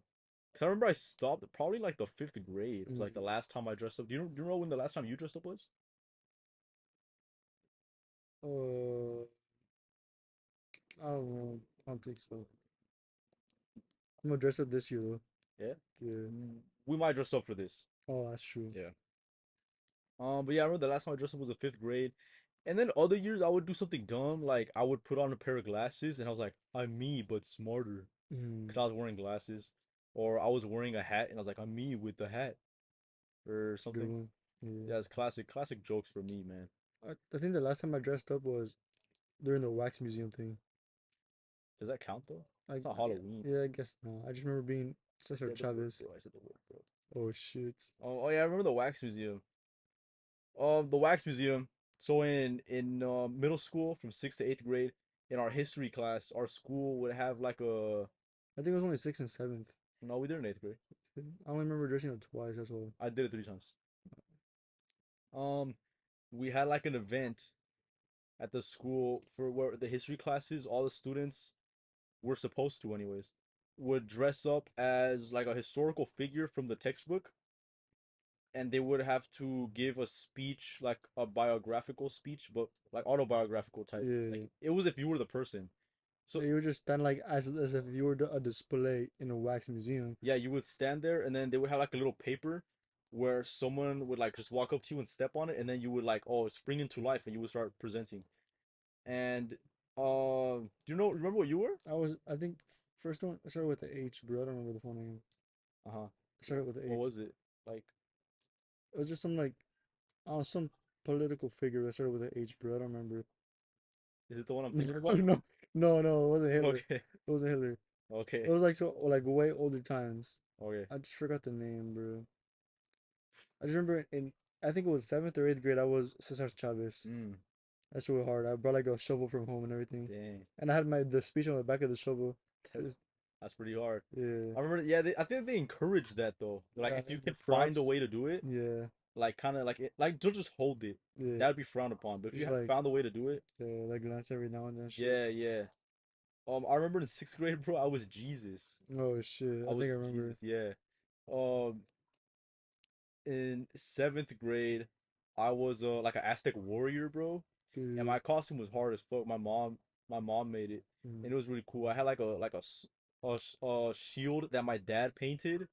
Cause I remember I stopped probably like the fifth grade. It was like the Mm. last time I dressed up. Do you know when the last time you dressed up was? Uh, I don't know. I don't think so. I'm gonna dress up this year though. Yeah. Yeah. We might dress up for this. Oh, that's true. Yeah. But yeah, I remember the last time I dressed up was the fifth grade. And then other years I would do something dumb, like I would put on a pair of glasses and I was like, I'm me but smarter. Mm. Because I was wearing glasses. Or I was wearing a hat and I was like, I'm me with the hat or Good something. one. Yeah. Yeah, it's classic jokes for me, man. I think the last time I dressed up was during the wax museum thing. Does that count though? I It's not yeah, Halloween. yeah, I guess not. I just remember being I Cesar said the word, Chavez. bro. I said the word, bro. Oh shit. Oh yeah, I remember the wax museum. The wax museum. So in middle school, from sixth to eighth grade, in our history class, our school would have like a. I think it was only sixth and seventh. No, we did it in eighth grade. I only remember dressing up twice. That's all. I did it three times. Um, we had like an event at the school for where the history classes, all the students were supposed to, anyways, would dress up as like a historical figure from the textbook, and they would have to give a speech, like a biographical speech, but like autobiographical type. Like Yeah. it was if you were the person. So So you would just stand like as if you were a display in a wax museum. yeah, you would stand there, and then they would have like a little paper where someone would like just walk up to you and step on it, and then you would like spring into life, and you would start presenting. And do you know remember what you were? I think first one I started with the H, bro. I don't remember the full name. Uh-huh. I started with the What H. was it? Like, It was just some like I don't know, some political figure that started with the H, bro. I don't remember. is it the one I'm thinking about? No, no, it wasn't Hitler. Okay. It wasn't Hitler. It Okay. was like so like way older times. Okay. I just forgot the name, bro. I just remember I think it was seventh or eighth grade. I was Cesar Chavez. Mm, That's really hard. I brought like a shovel from home and everything, dang. and I had the speech on the back of the shovel. That's Just that's pretty hard. yeah, I remember, yeah, I think they encourage that though. Like, yeah, if you the can find a props. way to do it, Yeah, like, kind of like it, like, don't just hold it. yeah. That'd be frowned upon. But if you Just like found a way to do it, like glance every now and then. Shit. yeah, yeah. I remember in sixth grade, bro, I was Jesus. Oh shit! I I think was I remember. Jesus, yeah. Um, in seventh grade, I was like an Aztec warrior, bro, and Dude. my costume was hard as fuck. My mom made it, Mm. and it was really cool. I had like a shield that my dad painted,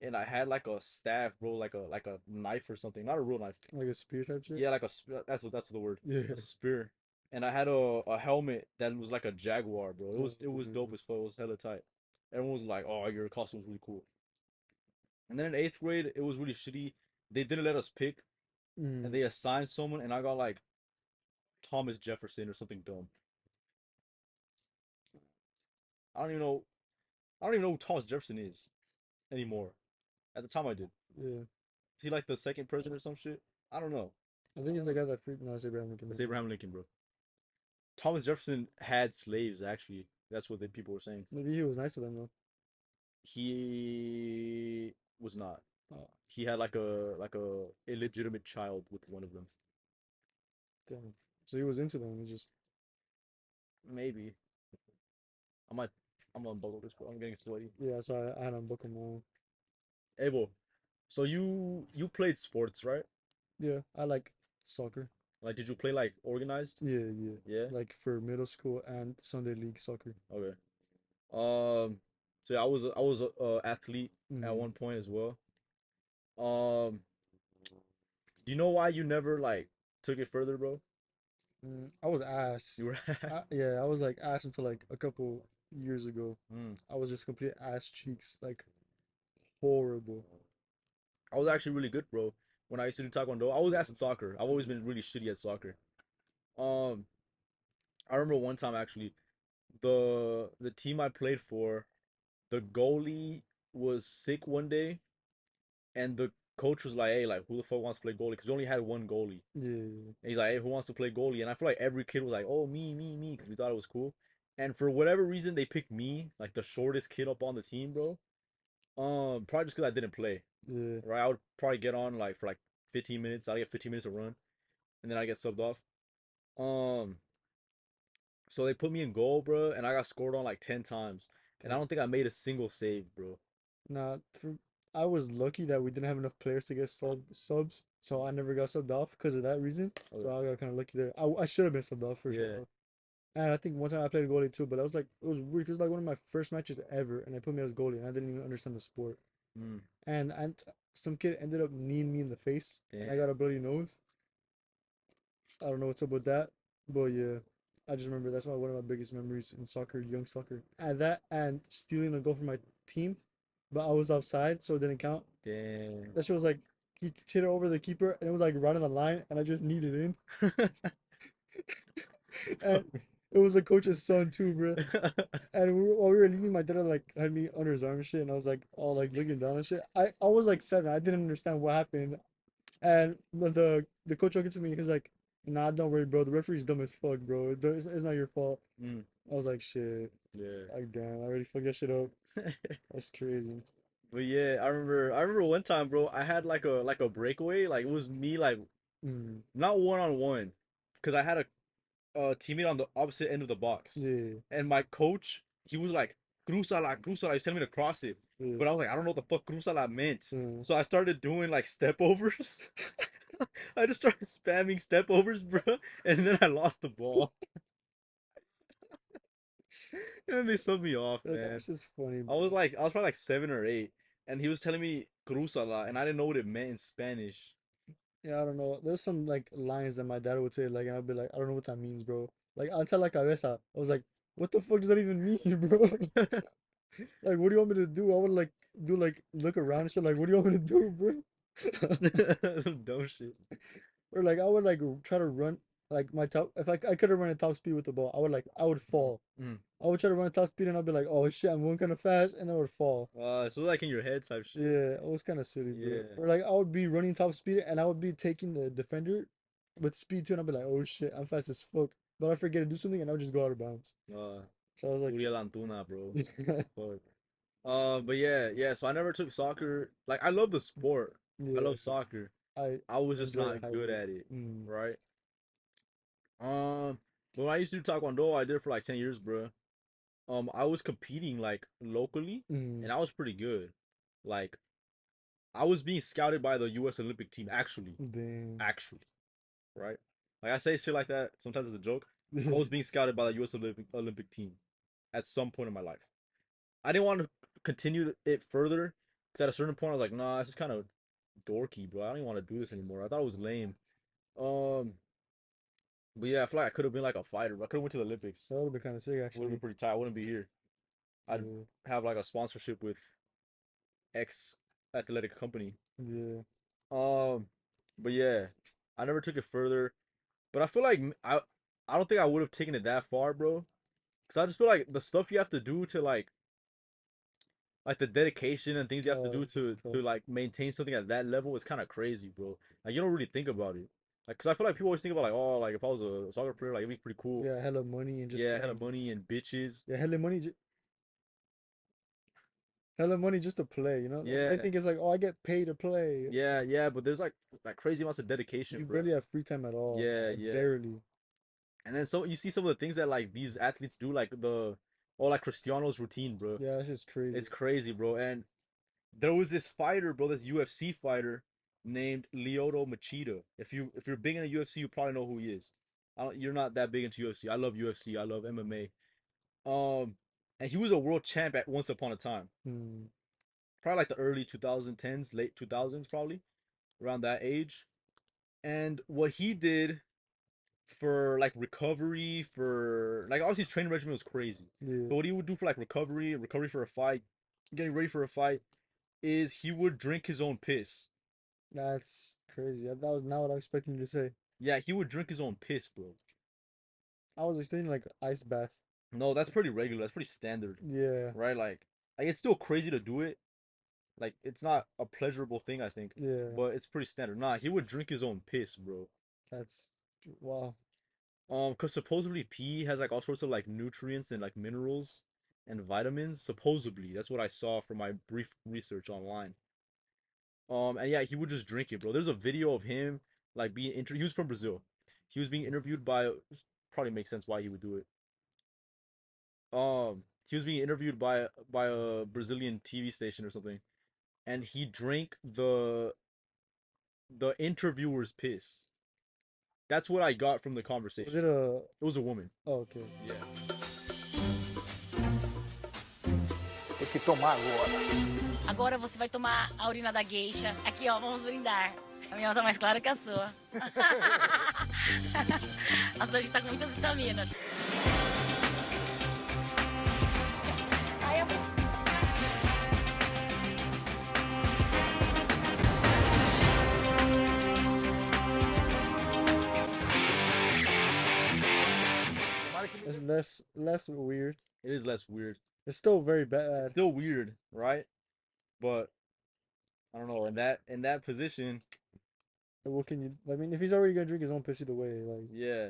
and I had like a staff, bro, like a knife or something, not a real knife. Like a spear type shit. Yeah, like that's the word, Yeah. a spear. And I had a helmet that was like a jaguar, bro. Oh, It was dope yeah. as fuck. It was hella tight. Everyone was like, "Oh, your costume was really cool." And then in eighth grade, it was really shitty. They didn't let us pick, and Mm, they assigned someone, and I got like Thomas Jefferson or something dumb. I don't even know. I don't even know who Thomas Jefferson is anymore. At the time, I did. yeah. Is he like the second president or some shit? I don't know. I think it's the guy that freed. No, it's Abraham Lincoln. It's Never mind. Abraham Lincoln, bro. Thomas Jefferson had slaves, actually. That's what the people were saying. Maybe he was nice to them though. He was not. Oh, He had like a illegitimate child with one of them. damn. So he was into them. He just Maybe. I might. I'm gonna buckle this, bro. I'm getting sweaty. yeah. So I had him book him all. Abel, so you played sports, right? Yeah, I like soccer. Like, did you play like organized? Yeah, yeah. Yeah. Like for middle school and Sunday league soccer. Okay. So yeah, I was a athlete at Mm. one point as well. Um, do you know why you never like took it further, bro? I was ass. You were asked. Yeah, I was like ass until like a couple years ago. Mm. I was just complete ass cheeks, like horrible. I was actually really good, bro. When I used to do taekwondo, I was asked in soccer. I've always been really shitty at soccer. Um, I remember one time actually, the team I played for, the goalie was sick one day, and the coach was like, "Hey, like, who the fuck wants to play goalie?" Because we only had one goalie. Yeah, And he's like, "Hey, who wants to play goalie?" And I feel like every kid was like, "Oh, me," because we thought it was cool. And for whatever reason, they picked me, like the shortest kid up on the team, bro. Probably just because I didn't play. yeah. Right, I would probably get on like for like 15 minutes. I'd get 15 minutes to run, and then I get subbed off. Um, so they put me in goal, bro, and I got scored on like 10 times, and I Damn. don't think I made a single save, bro. Nah, I was lucky that we didn't have enough players to get subs, so I never got subbed off because of that reason. Okay. So I got kind of lucky there. I should have been subbed off for Yeah. sure. And I think one time I played goalie too, but I was like, it was weird. It was like one of my first matches ever, and they put me as goalie, and I didn't even understand the sport. Mm. And some kid ended up kneeing me in the face, and I Damn. got a bloody nose. I don't know what's up with that, but yeah, I just remember that's one of my biggest memories in soccer, young soccer. And that and stealing a goal from my team, but I was outside, so it didn't count. Damn. That shit was like he hit it over the keeper, and it was like right on the line, and I just kneed it in. And it was the coach's son too, bro. And while we were leaving, my dad like had me under his arm and shit, and I was like all like looking down and shit. I was like 7. I didn't understand what happened, and the coach looked at me. He was like, "Nah, don't worry, bro. The referee's dumb as fuck, bro. It's not your fault." Mm. I was like, "Shit, Yeah. like damn, I already fucked that shit up. That's crazy." But yeah, I remember one time, bro, I had like a breakaway, like it was me like Mm, not one on one, because I had a teammate on the opposite end of the box. yeah, And my coach, he was like, Cruzala, Cruzala, he's telling me to cross it. yeah, But I was like, I don't know what the fuck Cruzala meant. mm. So I started doing like step overs. I just started spamming step overs, bro. And then I lost the ball. And then they subbed me off, That man. was just funny, I was probably like 7 or 8. And he was telling me Cruzala, and I didn't know what it meant in Spanish. Yeah, I don't know. There's some like lines that my dad would say, like, and I'd be like, I don't know what that means, bro. Like, until la cabeza. I was like, what the fuck does that even mean, bro? Like, what do you want me to do? I would like do like look around and shit. Like, what do you want me to do, bro? Some dumb shit. Or like, I would like try to run like my top. If I could have run at top speed with the ball, I would fall. Mm. I would try to run at top speed, and I'd be like, oh shit, I'm going kind of fast, and I would fall. So like in your head type shit. Yeah, it was kind of silly, bro. Yeah. Or like I would be running top speed and I would be taking the defender with speed too, and I'd be like, oh shit, I'm fast as fuck. But I forget to do something and I would just go out of bounds. Uh, So I was like, Uriel Antuna, bro. Fuck. But yeah, yeah. So I never took soccer. Like I love the sport. I yeah, love soccer. I I was just enjoy it not good highly. at it, Mm, right? But when I used to do taekwondo, I did it for like 10 years, bro. I was competing like locally, mm, and I was pretty good. Like I was being scouted by the U.S. Olympic team, actually, damn. actually, right? Like I say shit like that sometimes as a joke. I was being scouted by the U.S. Olympic team at some point in my life. I didn't want to continue it further because at a certain point I was like, nah, this is kind of dorky, bro. I don't even want to do this anymore. I thought it was lame. Um, but yeah, I feel like I could have been like a fighter. But I could have went to the Olympics. That would have been kind of sick, Would have been actually. pretty tight. I wouldn't be here. I'd Yeah, have like a sponsorship with X athletic company. Yeah. Um, but yeah, I never took it further. But I feel like I don't think I would have taken it that far, bro. Cause I just feel like the stuff you have to do to like the dedication and things you have to do It's tough. to like maintain something at that level is kind of crazy, bro. Like you don't really think about it. Like, cause I feel like people always think about like, oh, like if I was a soccer player, like it'd be pretty cool. Yeah, hella money and just Yeah, had a playing. money and bitches. Yeah, hella money just to play. You know, they Yeah, think it's like, oh, I get paid to play. It's yeah, like yeah. But there's like crazy amounts of dedication you for it. barely have free time at all. Yeah, Like yeah. barely. And then so you see some of the things that like these athletes do, like like Cristiano's routine, bro. Yeah, that's just crazy. It's crazy, bro. And there was this fighter, bro, this UFC fighter named Lyoto Machida. If you're big into UFC, you probably know who he is. You're not that big into UFC. I love UFC. I love MMA. And he was a world champ at once upon a time. Hmm. Probably like the early 2010s, late 2000s, probably around that age. And what he did for like recovery, for like obviously his training regimen was crazy. Yeah, But what he would do for like recovery for a fight, getting ready for a fight, is he would drink his own piss. that's crazy. That was not what I was expecting you to say. Yeah, he would drink his own piss, bro. I was expecting like ice bath. No, that's pretty regular. That's pretty standard, Yeah, right? Like it's still crazy to do it. Like it's not a pleasurable thing, I think, yeah. but it's pretty standard. Nah, he would drink his own piss, bro. That's wow. Cause supposedly pee has like all sorts of like nutrients and like minerals and vitamins. Supposedly, that's what I saw from my brief research online. And yeah, he would just drink it, bro. There's a video of him like being interviewed. He was from Brazil. He was being interviewed by, probably makes sense why he would do it. He was being interviewed by a Brazilian TV station or something, and he drank the interviewer's piss. That's what I got from the Was conversation. it a? It was a woman. Oh, okay. Yeah. Tem que tomar agora. Agora você vai tomar a urina da geisha. Aqui, ó, vamos brindar. A minha tá mais clara que a sua. A sua tá com muitas vitaminas. Aí eu... It's less weird. It is less weird. It's still very It's bad. still weird, right? But I don't know. In that position, Like, what can you? I mean, if he's already gonna drink his own piss either way, like yeah,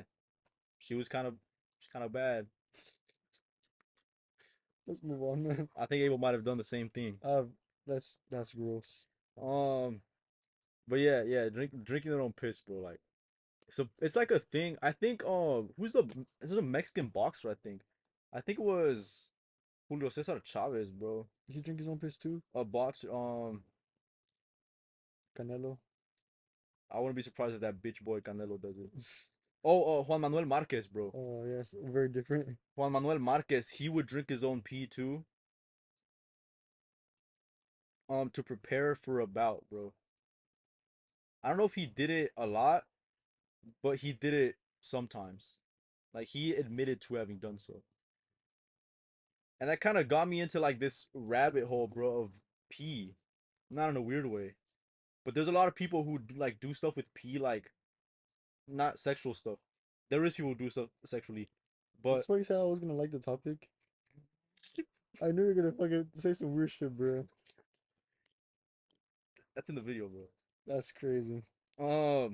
she was kind of bad. let's move on, man. I think Abel might have done the same thing. Uh, that's gross. Um, but yeah, yeah, drinking their own piss, bro. Like, so it's like a thing. I think who's the is it a Mexican boxer? I think it was Julio Cesar Chavez, bro. He drink his own piss too. A boxer. Canelo. I wouldn't be surprised if that bitch boy Canelo does it. Oh, Juan Manuel Marquez, bro. Oh yes, very different. Juan Manuel Marquez, he would drink his own pee too. To prepare for a bout, bro. I don't know if he did it a lot, but he did it sometimes. Like he admitted to having done so. And that kind of got me into like this rabbit hole, bro, of pee. Not in a weird way. But there's a lot of people who like do stuff with pee, like not sexual stuff. There is people who do stuff sexually, but That's why you said I was gonna like the topic. I knew you were gonna fucking say some weird shit, bro. that's in the video, That's crazy. bro.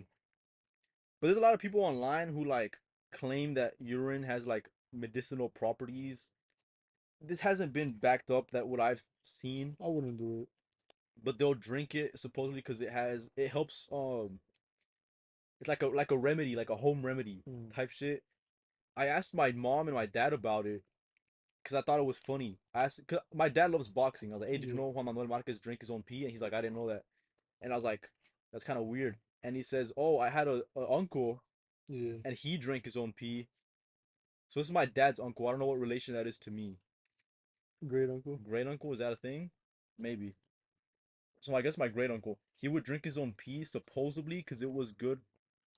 But there's a lot of people online who like claim that urine has like medicinal properties. This hasn't been backed up that what I've seen, I wouldn't do it. but they'll drink it supposedly because it helps it's like a remedy, like a home remedy Mm. type shit. I asked my mom and my dad about it because I thought it was funny. I asked, cause my dad loves boxing. I was like, hey, did you Yeah, know Juan Manuel Marquez drink his own pee? And he's like, I didn't know that. And I was like, that's kind of weird. And he says, oh, I had a uncle yeah. and he drank his own pee. So this is my dad's uncle. I don't know what relation that is to me. Great uncle. Great uncle, is that a thing? Maybe. So I guess my great uncle, he would drink his own pee supposedly because it was good.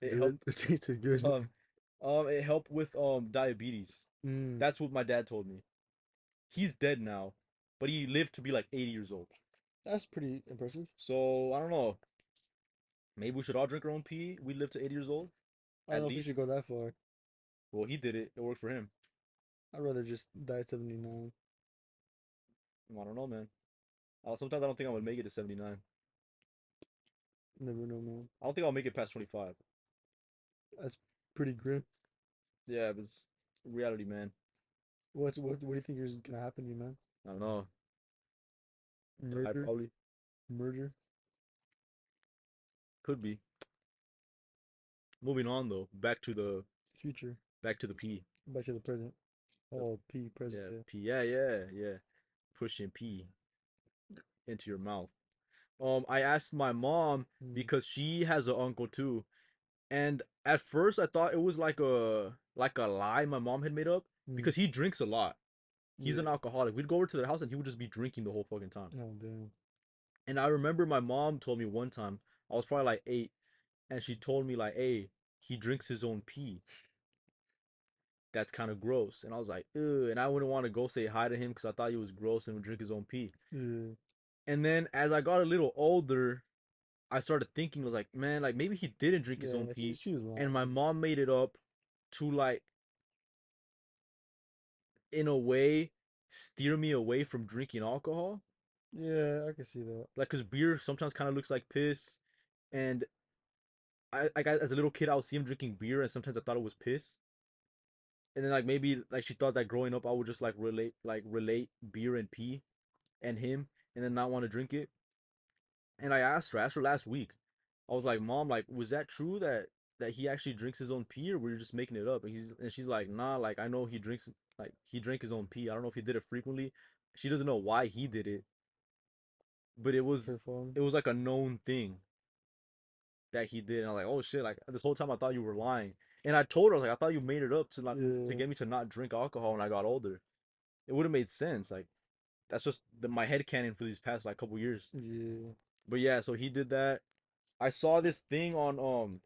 It Good. helped It tasted good. um it helped with diabetes. Mm. That's what my dad told me. He's dead now, but he lived to be like 80 years old. That's pretty impressive. So I don't know. Maybe we should all drink our own pee. We live to 80 years old, I don't at know if we should least. go that far. Well, he did it. It worked for him. I'd rather just die at 79. I don't know, man. Sometimes I don't think I would make it to 79. Never know, man. I don't think I'll make it past 25. That's pretty grim. Yeah, but it's reality, man. What do you think is gonna happen to you, man? I don't know. I Murder, probably murder, could be. Moving on though, future. back to the pee. Back to the present. Oh, P, present. Yeah, Yeah. pee. Yeah. Pushing pee into your mouth. I asked my mom Mm. because she has an uncle too, and at first I thought it was like a lie my mom had made up Mm. because he drinks a lot. He's an Yeah. alcoholic. We'd go over to their house and he would just be drinking the whole fucking time. Oh, damn. And I remember my mom told me one time, I was probably like 8, and she told me like, "Hey, he drinks his own pee. That's kind of gross." And I was like, "Ugh," and I wouldn't want to go say hi to him because I thought he was gross and would drink his own pee. Yeah. And then as I got a little older, I started thinking, I was like, man, like maybe he didn't drink his own Yeah, pee, she was and my lying. mom made it up to like, in a way, steer me away from drinking alcohol. Yeah, I can see that. Like, cause beer sometimes kind of looks like piss, and as a little kid, I would see him drinking beer, and sometimes I thought it was piss. And then like maybe like she thought that growing up I would just like relate beer and pee and him, and then not want to drink it. And I asked her last week. I was like, "Mom, like, was that true that he actually drinks his own pee, or were you just making it up?" And she's like, "Nah, like I know he drank his own pee. I don't know if he did it frequently. She doesn't know why he did it, but Perform. it was like a known thing that he did." And I was like, "Oh shit! Like this whole time I thought you were lying." And I told her, I was like, "I thought you made it up to Yeah. get me to not drink alcohol when I got older. It would have made sense. Like that's just my head canon for these past like couple years." Yeah. But yeah, so he did that. I saw this thing on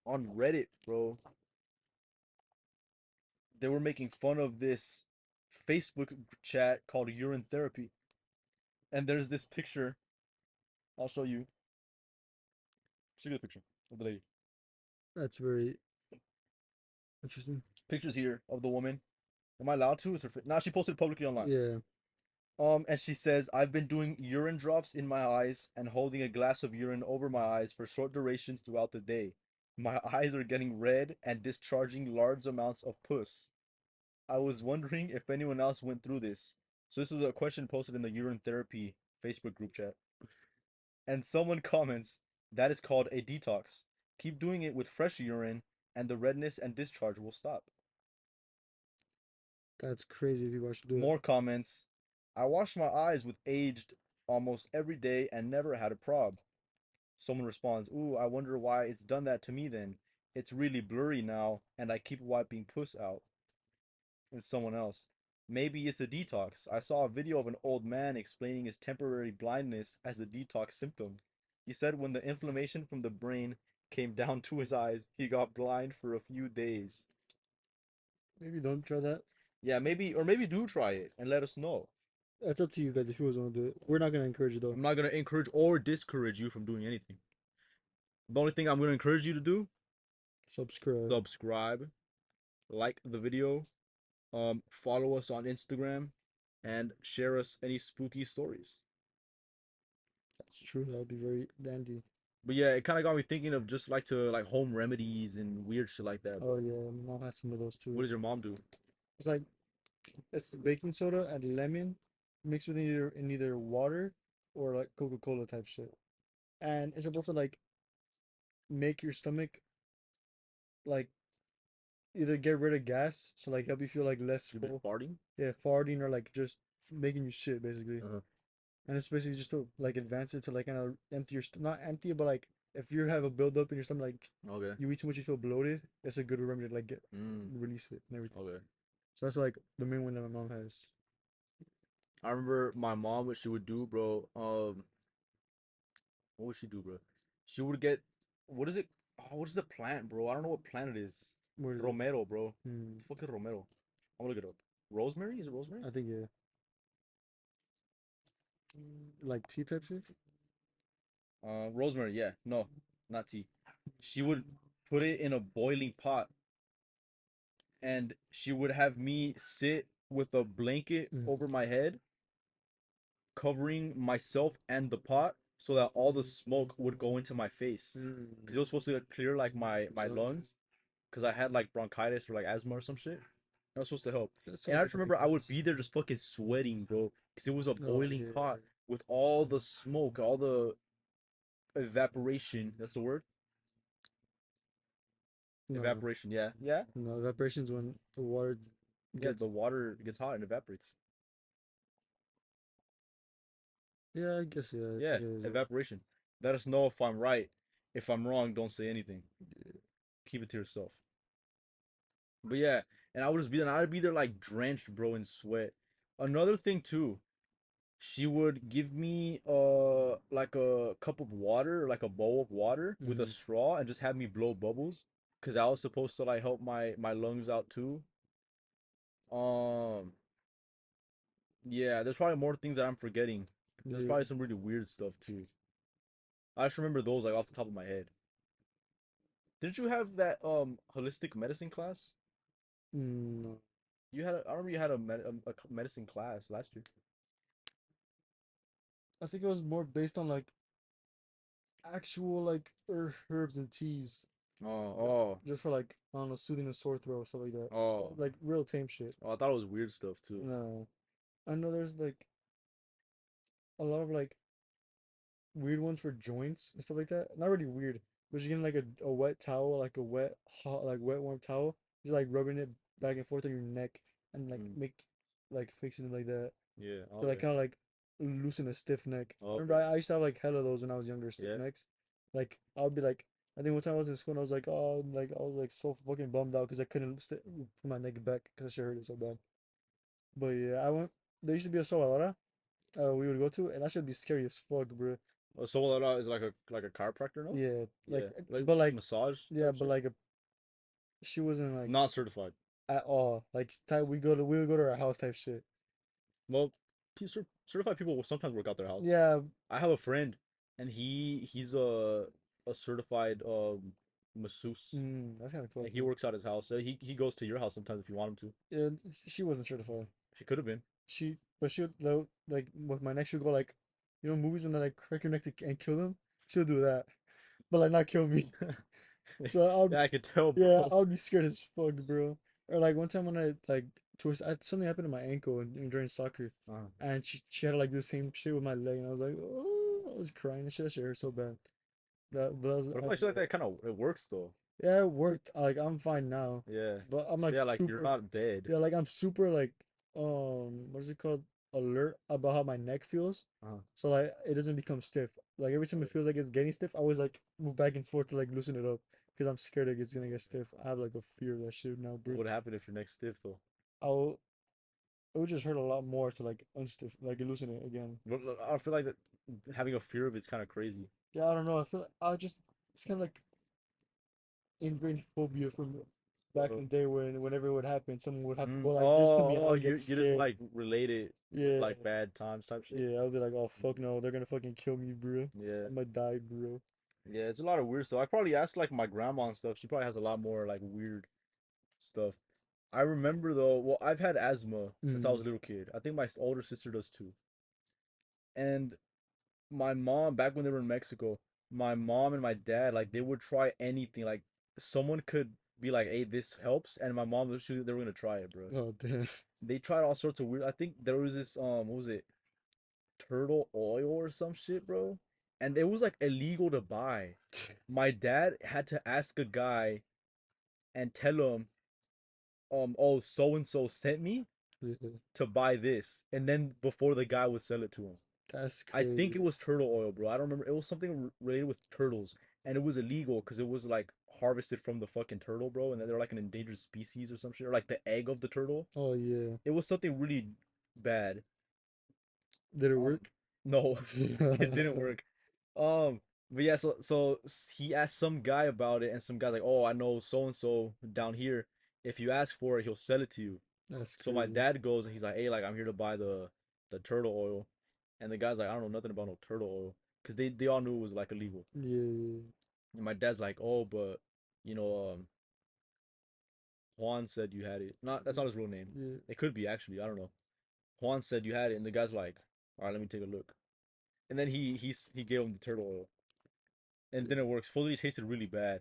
Reddit, bro. They were making fun of this Facebook chat called urine therapy. And there's this picture. I'll show you. Show you the picture of the lady. That's very interesting. Pictures here of the woman. Am I allowed to? Is her now she posted it publicly online. Yeah. And she says, "I've been doing urine drops in my eyes and holding a glass of urine over my eyes for short durations throughout the day. My eyes are getting red and discharging large amounts of pus. I was wondering if anyone else went through this." So this was a question posted in the urine therapy Facebook group chat. And someone comments, "That is called a detox. Keep doing it with fresh urine and the redness and discharge will stop." That's crazy if people actually do it. More comments, "I wash my eyes with aged almost every day and never had a prob." Someone responds, "Ooh, I wonder why it's done that to me then. It's really blurry now and I keep wiping puss out." And someone else, "Maybe it's a detox. I saw a video of an old man explaining his temporary blindness as a detox symptom. He said when the inflammation from the brain came down to his eyes, he got blind for a few days." Maybe don't try that. Yeah, maybe do try it and let us know. That's up to you guys if you guys want to do it. We're not gonna encourage it though. I'm not gonna encourage or discourage you from doing anything. The only thing I'm gonna encourage you to do, Subscribe. subscribe, like the video, follow us on Instagram, and share us any spooky stories. That's true. That would be very dandy. But yeah, it kind of got me thinking of just like to like home remedies and weird shit like that, Oh bro. yeah, my mom has some of those What too. does your mom do? It's like it's baking soda and lemon mixed with either water or like Coca-Cola type shit. And it's supposed to like make your stomach like either get rid of gas, so like help you feel like less You been full. farting? Yeah, farting or like just making you shit basically. Uh-huh. And it's basically just to like advance it to like kind of empty your not empty, but like if you have a buildup in your stomach, like Okay. you eat too much, you feel bloated. It's a good remedy to like get Mm, release it and everything. okay. So that's like the main one that my mom has. I remember my mom what she would do, bro. What would she do, bro? She would get what is it? Oh, what is the plant, bro? I don't know what plant it is. What is it? Romero, bro. Hmm. The fuck is Romero? I'm gonna look it up. Rosemary? Is it rosemary? I think yeah. Like tea type shit. Rosemary, yeah, no, not tea. She would put it in a boiling pot, and she would have me sit with a blanket Mm. over my head, covering myself and the pot, so that all the smoke would go into my face. Mm. Cause it was supposed to clear like my Okay. lungs, cause I had like bronchitis or like asthma or some shit. That was supposed to help. That And sounds I like just it remember makes I would sense. be there just fucking sweating, bro, cause it was a Oh boiling yeah. pot with all the smoke, all the evaporation. That's the word. No, Evaporation. Yeah, yeah, no. Evaporation's when the water yeah. gets. The water gets hot and evaporates. Yeah, I guess yeah. I Yeah, think it is. evaporation. Let us know if I'm right. If I'm wrong, don't say anything. Keep it to yourself. But yeah, and I would just be there. And I'd be there like drenched, bro, in sweat. Another thing too, she would give me like a cup of water, like a bowl of water with a Mm. straw, and just have me blow bubbles, cause I was supposed to like help my lungs out too. Um, yeah, there's probably more things that I'm forgetting. There's Yeah. probably some really weird stuff too. I just remember those like off the top of my head. Didn't you have that holistic medicine class? No. You had I remember you had a medicine class last year. I think it was more based on like actual like herbs and teas, Oh, like, oh, just for like I don't know, soothing a sore throat or stuff like that. oh, Like real tame shit. oh! I thought it was weird stuff too. No, I know there's like a lot of like weird ones for joints and stuff like that. Not really weird, but you're getting like a wet towel, like a wet hot, like wet warm towel, just like rubbing it back and forth on your neck and like Mm, make like fixing it like that yeah. to like Okay. kind of like loosen a stiff neck. Remember, Okay. I used to have like hella of those when I was younger, stiff Yeah. necks. Like I would be like, I think one time I was in school and I was like, oh, like I was like so fucking bummed out because I couldn't put my neck back because she hurt it so bad. But yeah, I went. There used to be a sobadora we would go to, and that should be scary as fuck, bro. So that is like a chiropractor, no? Yeah, Yeah. Like but like, massage yeah, type but shit. like, she wasn't like Not certified. at all. Like, type we would go to her house type shit. Well, certified people will sometimes work out their house. Yeah, I have a friend, and he's a certified masseuse, that's kind of cool, and he actually. works out his house. So he goes to your house sometimes if you want him to. Yeah, she wasn't certified. She could have been. But she would though, like with my neck, she'd go like, movies when they like crack your neck and kill them. She'll do that, but like not kill me. So I would, Yeah, I could tell, yeah, bro. I would be scared as fuck, bro. Or like one time when I like something happened to my ankle during soccer, Uh, and she had to like do the same shit with my leg, and I was like, oh, I was crying and shit. That shit hurt so bad. That was but I feel like shit like that kind of it works though. yeah, it worked. Like I'm fine now, Yeah. but I'm So like yeah, like you're super not dead. yeah, like I'm super like what is it called? Alert about how my neck feels. Uh-huh. So like it doesn't become stiff. Like every time it feels like it's getting stiff, I always like move back and forth to like loosen it up because I'm scared like it's gonna get stiff. I have like a fear of that shit now, What bro. would happen if your neck's stiff though? I'll it would just hurt a lot more to like unstiff like loosen it again. I feel like that having a fear of it's kind of crazy. Yeah, I don't know. I feel like I just it's kind of like ingrained phobia from back Uh, in the day whenever it would happen, someone would have to go like this to me, I oh, would get you just scared. like relate it with Yeah. like bad times type shit. Yeah, I'll be like, oh fuck no, they're gonna fucking kill me, bro. Yeah. I'm gonna die, bro. Yeah, it's a lot of weird stuff. I probably asked like my grandma and stuff. She probably has a lot more like weird stuff. I remember though, well, I've had asthma since I was Mm. a little kid. I think my older sister does too. And my mom, back when they were in Mexico, my mom and my dad, like they would try anything. Like someone could be like, "Hey, this helps," and my mom was they were gonna try it, bro. Oh damn. They tried all sorts of weird. I think there was this what was it, turtle oil or some shit, bro, and it was like illegal to buy. My dad had to ask a guy and tell him, oh, so and so sent me Yeah, to buy this, and then before the guy would sell it to him. that's I think crazy. it was turtle oil, bro. I don't remember. It was something related with turtles, and it was illegal because it was like harvested from the fucking turtle, bro, and they're like an endangered species or some shit, or like the egg of the turtle. Oh yeah. It was something really bad. Did it Um, work? no, it didn't work. But yeah, he asked some guy about it, and some guy's like, "Oh, I know so and so down here. If you ask for it, he'll sell it to you." That's So my crazy. dad goes and he's like, "Hey, like I'm here to buy the turtle oil." And the guy's like, I don't know nothing about no turtle oil, because they all knew it was like illegal. Yeah. And my dad's like, oh, but you know, Juan said you had it. Not that's not his real name. Yeah. It could be actually. I don't know. Juan said you had it, and the guy's like, all right, let me take a look. And then he gave him the turtle oil, and then it works. Fully it tasted really bad,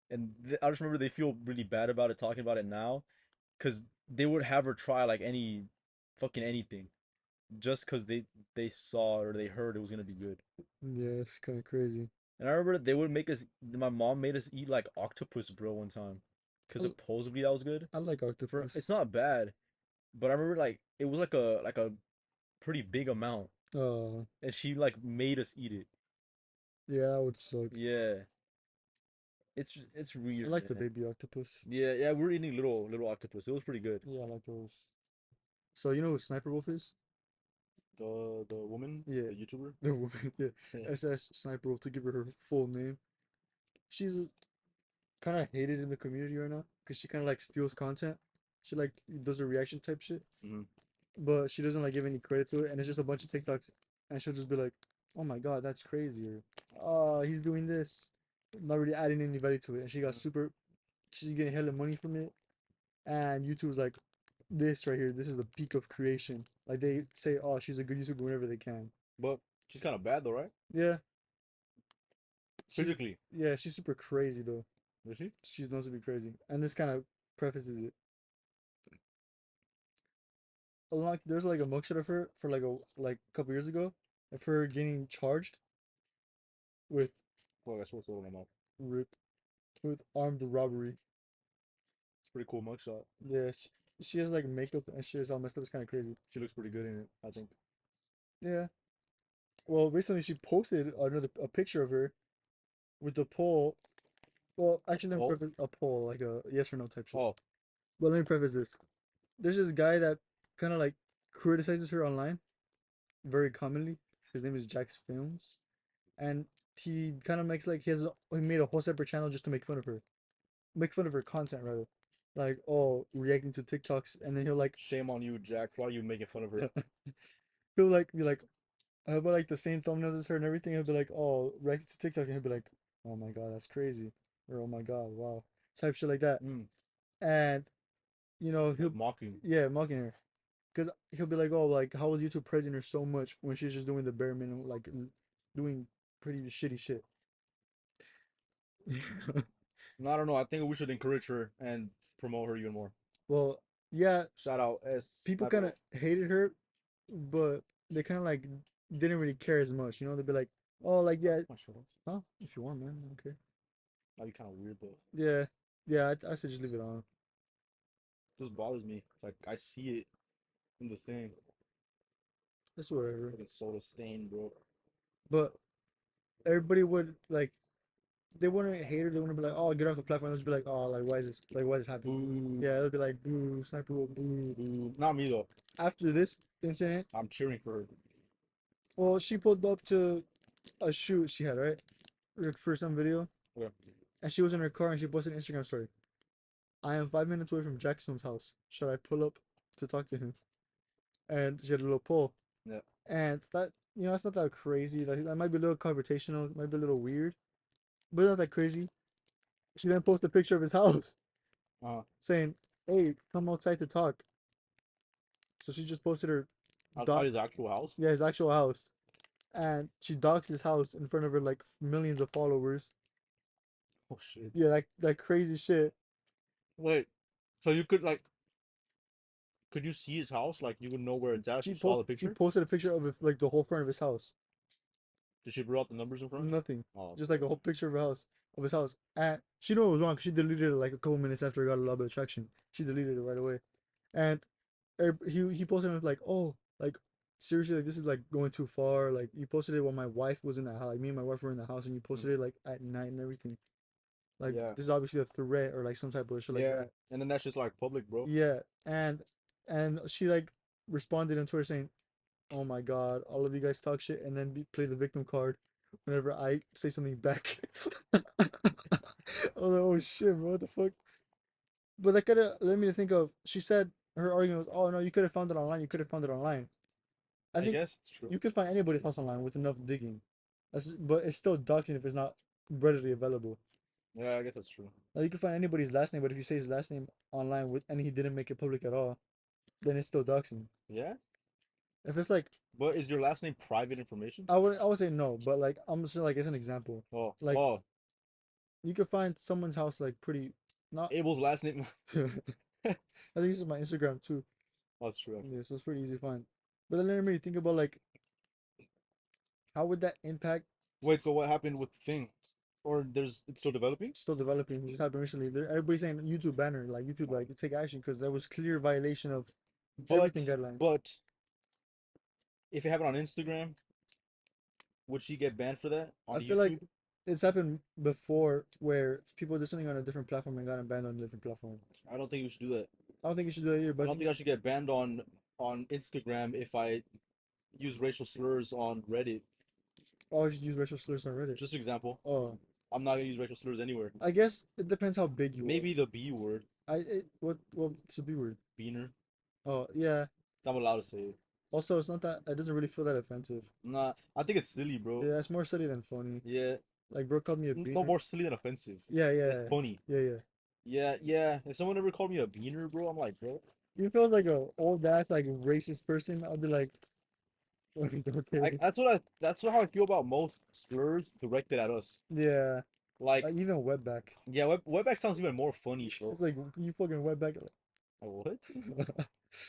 and I just remember they feel really bad about it talking about it now, because they would have her try like any fucking anything, just because they saw or they heard it was gonna be good. Yeah, it's kind of crazy. And I remember they would make us. My mom made us eat like octopus, bro, one time, because I, supposedly that was good. I like For octopus. it's not bad, but I remember like it was like a pretty big amount, Uh, and she like made us eat it. yeah, that would suck. Yeah, it's I weird, like the man. baby octopus. Yeah, yeah, we're eating little octopus. It was pretty good. Yeah, I like those. So you know who Sniper Wolf is? The woman, Yeah, the YouTuber. the woman. Yeah, SS Sniper Wolf to give her her full name. She's kind of hated in the community right now because she kind of like steals content. She like does a reaction type shit, Hmm. but she doesn't like give any credit to it, and it's just a bunch of TikToks, and she'll just be like, "Oh my God, that's crazy," or "Oh, he's doing this," not really adding any value to it, and she got super. She's getting hella money from it, and YouTube's like, "This right here, this is the peak of creation." Like they say, "Oh, she's a good YouTuber whenever they can." But she's kind of bad though, right? Yeah, she, Physically, yeah, she's super crazy though. is she? She's known to be crazy, and this kind of prefaces it. Like there's like a mugshot of her for like a couple years ago of her getting charged with Well, I suppose to my mouth. rip with armed robbery. It's a pretty cool mugshot. Yeah, she has like makeup and shit is all messed up. It's kind of crazy. She looks pretty good in it, I think. Yeah. Well, recently she posted a picture of her with the poll. Well, actually, let me Oh, preface a poll, like a yes or no type shit. oh, But let me preface this. There's this guy that kind of like criticizes her online very commonly. His name is Jack's Films, and he kind of makes like he made a whole separate channel just to make fun of her content rather, like oh reacting to TikToks, and then shame on you, Jack. Why are you making fun of her? he'll like be like I have like the same thumbnails as her and everything. He'll be like oh reacting to TikTok, and he'll be like oh my God that's crazy, or oh my God wow type shit like that, Mm, and like he'll mocking. yeah mocking her because he'll be like oh like how was YouTube praising her so much when she's just doing the bare minimum like doing pretty shitty shit. No, I don't know. I think we should encourage her and promote her even more. Well, yeah, Shout out S people Sniper kind of Wolf. hated her, but they kind of like didn't really care as much. They'd be like, "Oh, like yeah, My shirt off. huh? If you want, man, okay." That'd be kind of weird though. Yeah, yeah, I said just leave it on. Just bothers me. It's like I see it in the thing. It's whatever. Fucking soda stain, bro. But everybody would like they wouldn't hate her. They wouldn't be like, "Oh, get off the platform." They'd just be like, "Oh, like why is this happening?" Boo, Yeah, they'd be like, "Boo, sniper, will boo." boo. Not me though. After this incident, I'm cheering for her. well, she pulled up to a shoot she had right like, for some video, Okay. and she was in her car and she posted an Instagram story. I am 5 minutes away from Jackson's house. Should I pull up to talk to him? And she had a little poll. Yeah. And that, it's not that crazy. Like, that might be a little confrontational, might be a little weird, but it's not that crazy. She then posted a picture of his house Uh, saying, hey, come outside to talk. So she just posted her, outside doc, his actual house. yeah, his actual house. And she doxed his house in front of her, like, millions of followers. Oh shit. Yeah, that crazy shit. Wait. So you could like, could you see his house? Like you would know where it's at if you saw the She picture? posted a picture of it, like the whole front of his house. Did she bring out the numbers in front? Nothing. Oh, Just like a whole picture of his house. And she knew it was wrong because she deleted it like a couple minutes after it got a lot of attraction. She deleted it right away. And he posted it like, oh, like seriously, like this is like going too far. Like you posted it while my wife was in the house. Like me and my wife were in the house, and you mm, posted it like at night and everything. Like yeah. this is obviously a threat or like some type of shit like Yeah. that. And then that's just like public, bro. Yeah. And she like responded on Twitter saying, oh my God, all of you guys talk shit and then play the victim card whenever I say something back. I was like, oh shit, bro, what the fuck? But that kind of led me to think of, she said her argument was, oh no, you could have found it online, you could have found it online. I I think guess it's true. you could find anybody's house online with enough digging. But it's still doxing if it's not readily available. Yeah, I guess that's true. Like you can find anybody's last name, but if you say his last name online with and he didn't make it public at all, then it's still doxing. Yeah, If it's like but is your last name private information? I would say no, but like I'm just like it's an example. Oh, Like oh, you could find someone's house like pretty not. Abel's last name. I think this is my Instagram too. That's true. Yeah, so it's pretty easy to find. But then let me think about like how would that impact Wait, so what happened with the thing? Or it's still developing? still developing? It just happened recently. Everybody's saying YouTube banner, like YouTube, like take action because there was clear violation of everything But guidelines. but if it happened on Instagram, would she get banned for that I on feel like YouTube? it's happened before where people did something on a different platform and got banned on a different platform. I don't think you should do that. I don't think you should do that here, I but I don't think think I should get banned on Instagram if I use racial slurs on Reddit. oh, you should use racial slurs on Reddit. Just example. Oh, I'm not gonna use racial slurs anywhere. I guess it depends how big you Maybe the B word, are. What's the B word? beaner. Oh, yeah. I'm allowed to say it. Also, it's not that it doesn't really feel that offensive. Nah, I think it's silly, bro. Yeah, it's more silly than funny. Yeah, Like, bro called me a it's no beaner. more silly than offensive. Yeah, It's yeah, funny. yeah, yeah. Yeah, yeah. If someone ever called me a beaner, bro, I'm like, bro. You feel like a old ass, like racist person. I'll be like, okay. That's how I feel about most slurs directed at us. Yeah, Like, like even wetback. yeah, webback sounds even more funny, bro. It's like you fucking wetback. What? Like,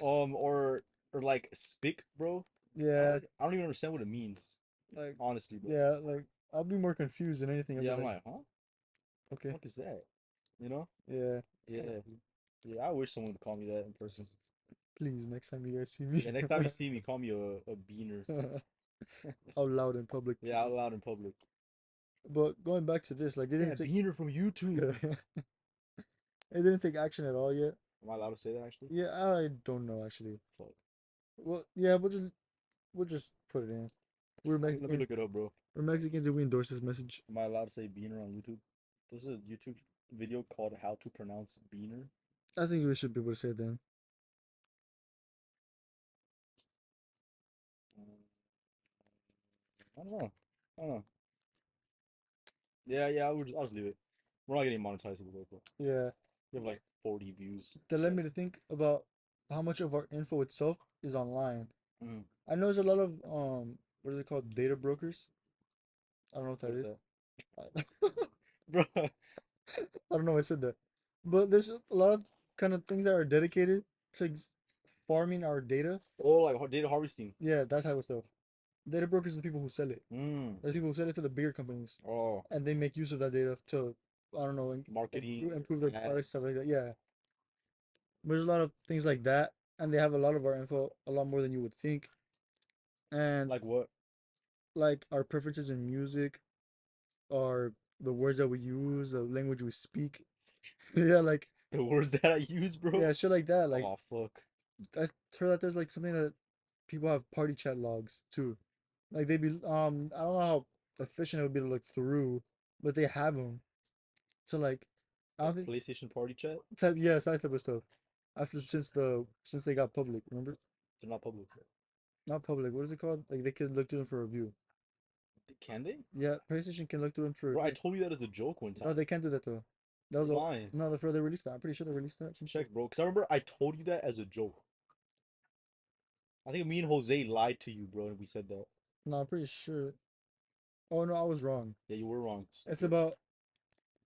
Or like spick, bro. yeah, I don't even understand what it means, like honestly, bro. yeah, like I'll be more confused than anything. I'll Yeah, be I'm like, like, huh? What the okay, fuck is that? You know? yeah. Yeah. Yeah, I wish someone would call me that in person. Please, next time you guys see me, Yeah, next time you see me, call me a beaner. out loud in public. Yeah, out loud in public. But going back to this, like they didn't Yeah, take beaner from YouTube. they didn't take action at all yet. Am I allowed to say that actually? Yeah, I don't know actually. Fuck. Well, yeah, we'll just put it in. We're Let me Mexicans. look it up, bro. We're Mexicans and we endorse this message. Am I allowed to say beaner on YouTube? There's a YouTube video called How to Pronounce Beaner. I think we should be able to say it then. I don't know. I don't know. Yeah, I'll just leave it. We're not getting monetized with it, bro. Yeah. We have like 40 views. That led me to think about how much of our info itself is online. Mm. I know there's a lot of what is it called? Data brokers. I don't know what that What is is. that? Bro, I don't know why I said that. But there's a lot of kind of things that are dedicated to farming our data. oh, like data harvesting. Yeah, that type of stuff. Data brokers are the people who sell it. Mm. They're the people who sell it to the bigger companies, Oh, and they make use of that data to, I don't know, marketing, improve their products, stuff ads. like that. Yeah, there's a lot of things like that, and they have a lot of our info, a lot more than you would think, and Like what? like our preferences in music, our the words that we use, the language we speak. Yeah, like The words that I use, bro? yeah, shit like that. Like Oh, fuck. I heard that there's like something that people have party chat logs too. Like they be I don't know how efficient it would be to look through, but they have them. So like I don't Like think PlayStation Party Chat? type yeah, that type of stuff. After since they got public, remember? They're not public. Not public. What is it called? Like they could look through them for review. Can they? Yeah, PlayStation can look through them for Bro, I review. told you that as a joke one No, time. they can't do that though. That was You're all. lying. No, the they released that. I'm pretty sure they released that. Check, bro. Because I remember I told you that as a joke. I think me and Jose lied to you, bro, and we said that. No, I'm pretty sure. Oh no, I was wrong. Yeah, you were wrong. It's about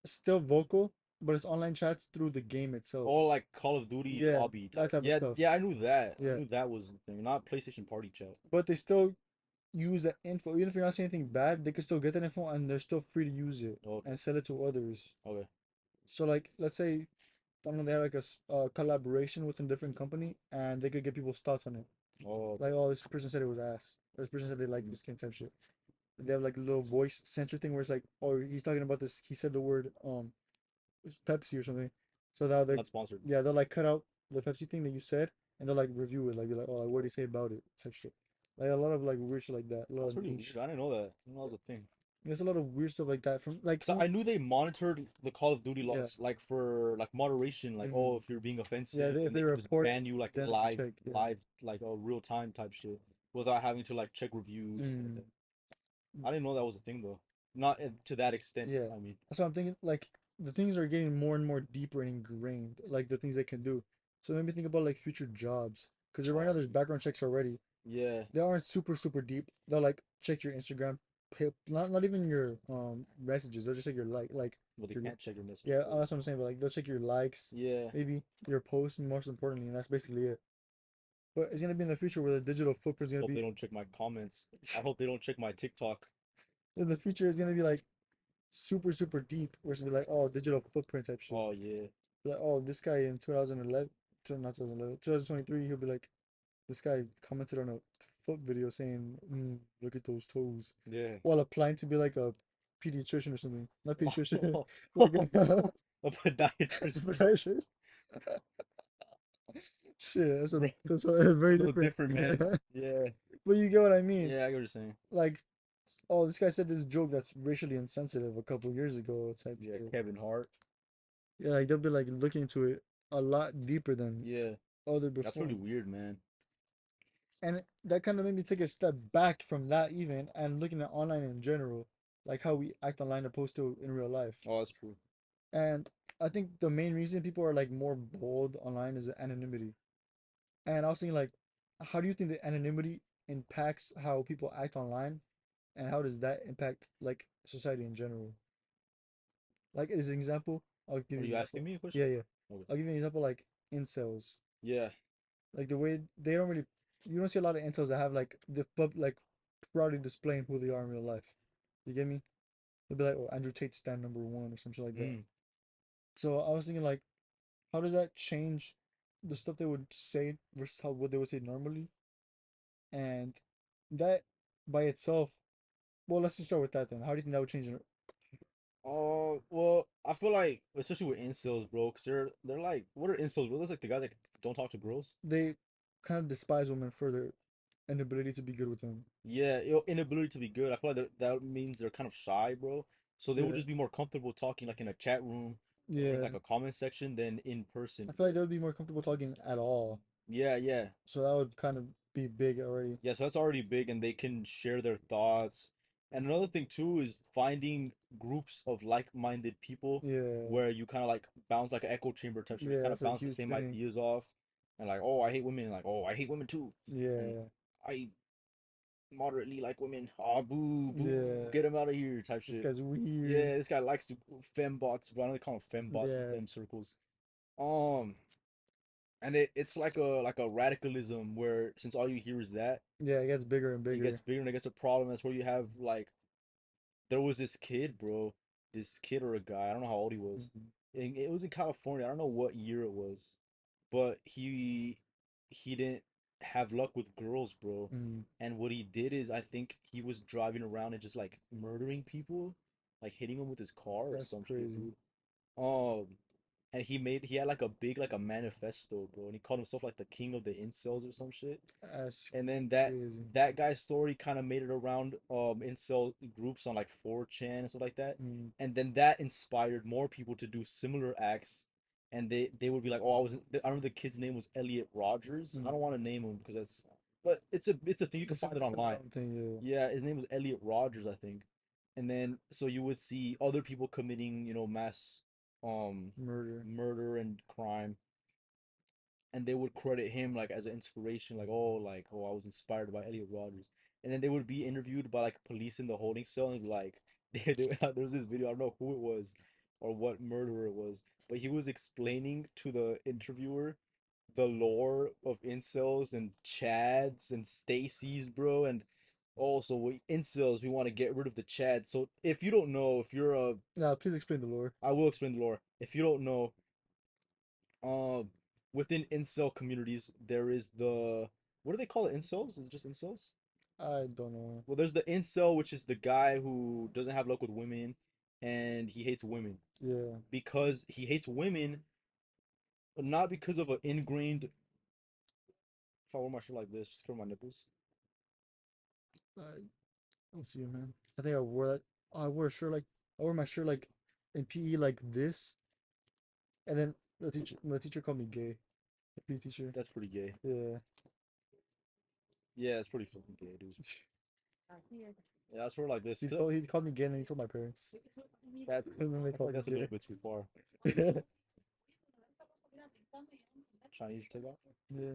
still vocal, but it's online chats through the game itself. Oh, like Call of Duty Yeah, lobby that type. type of Yeah, stuff. yeah, I knew that. I Yeah. knew that was the thing, not PlayStation Party Chat. But they still use that info. Even if you're not saying anything bad, they can still get that info and they're still free to use it Okay, and sell it to others. okay. So like, let's say, I don't know, they had like a collaboration with a different company and they could get people's thoughts on it. Oh, Like, oh, this person said it was ass. Or this person said they like this game type shit. They have like a little voice censor thing where it's like, oh, he's talking about this. He said the word Pepsi or something. So now they not sponsored. yeah they'll like cut out the Pepsi thing that you said and they'll like review it like be like, oh, like, what do you say about it type shit. Like a lot of like weird shit like that. A lot That's of really niche. weird. I didn't know that. I didn't know that was a thing. There's a lot of weird stuff like that from like So I knew they monitored the Call of Duty yeah. logs, like for like moderation, like oh, if you're being Yeah, offensive, if and they they could just report, ban you like then they live, check, yeah. live, like real time type shit. without having to like check reviews and stuff like Mm, that. I didn't know that was a thing though. Not to that extent, yeah. I mean. That's what I'm thinking. Like the things are getting more and more deeper and ingrained. Like the things they can do. So it made me think about like future jobs. Because right now Oh, there's background checks already. yeah. They aren't super deep. They'll like check your Instagram, not even your messages. They'll just check your like Well, they your can't check your messages yeah. though. That's what I'm saying. But like they'll check your likes, Yeah. maybe your posts, most importantly, and that's basically it. But it's gonna be in the future where the digital footprint's gonna Hope they be don't check my comments. I hope they don't check my TikTok. in the future. It's gonna be like super deep. Where it's gonna be like oh digital footprint type shit. Oh yeah. Like oh this guy in 2011, not 2011, 2023, he'll be like this guy commented on a foot video saying look at those toes Yeah. while applying to be like a pediatrician or something. Not pediatrician, Oh, like a a podiatrist, podiatrist. Shit, bro. that's It's a very little different. different, man. Yeah. But you get what I mean. Yeah, I get what you're saying. Like, oh, this guy said this joke that's racially insensitive a couple years ago type Yeah, shit. Kevin Hart. Yeah, like they'll be like looking into it a lot deeper than Yeah. other That's really before. weird, man. And that kind of made me take a step back from that even and looking at online in general, like how we act online opposed to in real life. Oh, that's true. And I think the main reason people are like more bold online is the anonymity. And I was thinking like, how do you think the anonymity impacts how people act online, and how does that impact like society in general? Like as an example, I'll give Are you an you asking example. me a question? Yeah. Okay. I'll give you an example like incels. Yeah. Like the way they don't really, you don't see a lot of incels that have like the pub like proudly displaying who they are in real life. You get me? They'll be like, oh, Andrew Tate stand number one or something like that. Mm. So I was thinking like, how does that change the stuff they would say versus how what they would say normally? And that by itself, well, let's just start with that then. How do you think that would change it? Oh, well, I feel like especially with incels, bro, because they're like, what are incels, bro? Those like the guys that don't talk to girls. They kind of despise women for their inability to be good with them. Yeah, inability to be good. I feel like that means they're kind of shy, bro. So they would Yeah, just be more comfortable talking like in a chat room or in yeah. like a comment section than in person. I feel like they would be more comfortable talking at all. Yeah, yeah. So that would kind of be big already. Yeah, so that's already big and they can share their thoughts. And another thing too is finding groups of like-minded people Yeah, where you kind of like bounce like an echo chamber type shit. You yeah, kind of that's a bounce the huge same thing. ideas off and like, oh, I hate women, and like, oh, I hate women too. And Yeah, I moderately like women. Oh, boo, boo, yeah. get him out of here type This shit. guy's weird. Yeah, this guy likes to fembots, but I don't they call them fembots in Yeah, fem circles. Um, and it's like a radicalism where since all you hear is that, yeah. It gets bigger and it gets bigger. bigger and it gets a problem. That's where you have like there was this kid, bro, this kid or a guy, I don't know how old he was. Mhm. And it was in California. I don't know what year it was, but he didn't have luck with girls, bro. Mhm. And what he did is I think he was driving around and just like murdering people, like hitting them with his car or That's some shit, crazy. dude. Um, and he had like a big like a manifesto, bro, and he called himself like the king of the incels or some shit. That's And then crazy. that guy's story kind of made it around incel groups on like 4chan and stuff like that. Mm. And then that inspired more people to do similar acts. And they would be like, oh, I remember the kid's name was Elliot Rogers. I Mm. don't want to name him because that's, but it's a thing you can It's a find it it's a online. known thing, yeah. Yeah, his name was Elliot Rogers, I think. And then so you would see other people committing, mass um Murder. murder and crime, and they would credit him like as an inspiration, like oh I was inspired by Elliot Rogers, and then they would be interviewed by like police in the holding cell and like there was this video, I don't know who it was or what murderer it was, but he was explaining to the interviewer the lore of incels and Chads and Stacy's, bro, and also we incels we want to get rid of the Chad. So if you don't know, if you're a Now, please explain the lore. I will explain the lore. If you don't know, um, within incel communities, there is the what do they call it? Incels? Is it just incels? I don't know. Well, there's the incel, which is the guy who doesn't have luck with women, and he hates women Yeah, because he hates women, but not because of an ingrained. If I wear my shirt like this, just cover my nipples. I don't see you, man. I think I wore that. I wore a shirt like I wore my shirt like in PE like this, and then the teacher called me gay. The PE teacher. That's pretty gay. Yeah, Yeah, it's pretty fucking gay, dude. Yeah, I swear like this. He called me gay and then he told my parents. That And then they I feel called like me that's a gay. little bit too far. Chinese takeout. Yeah.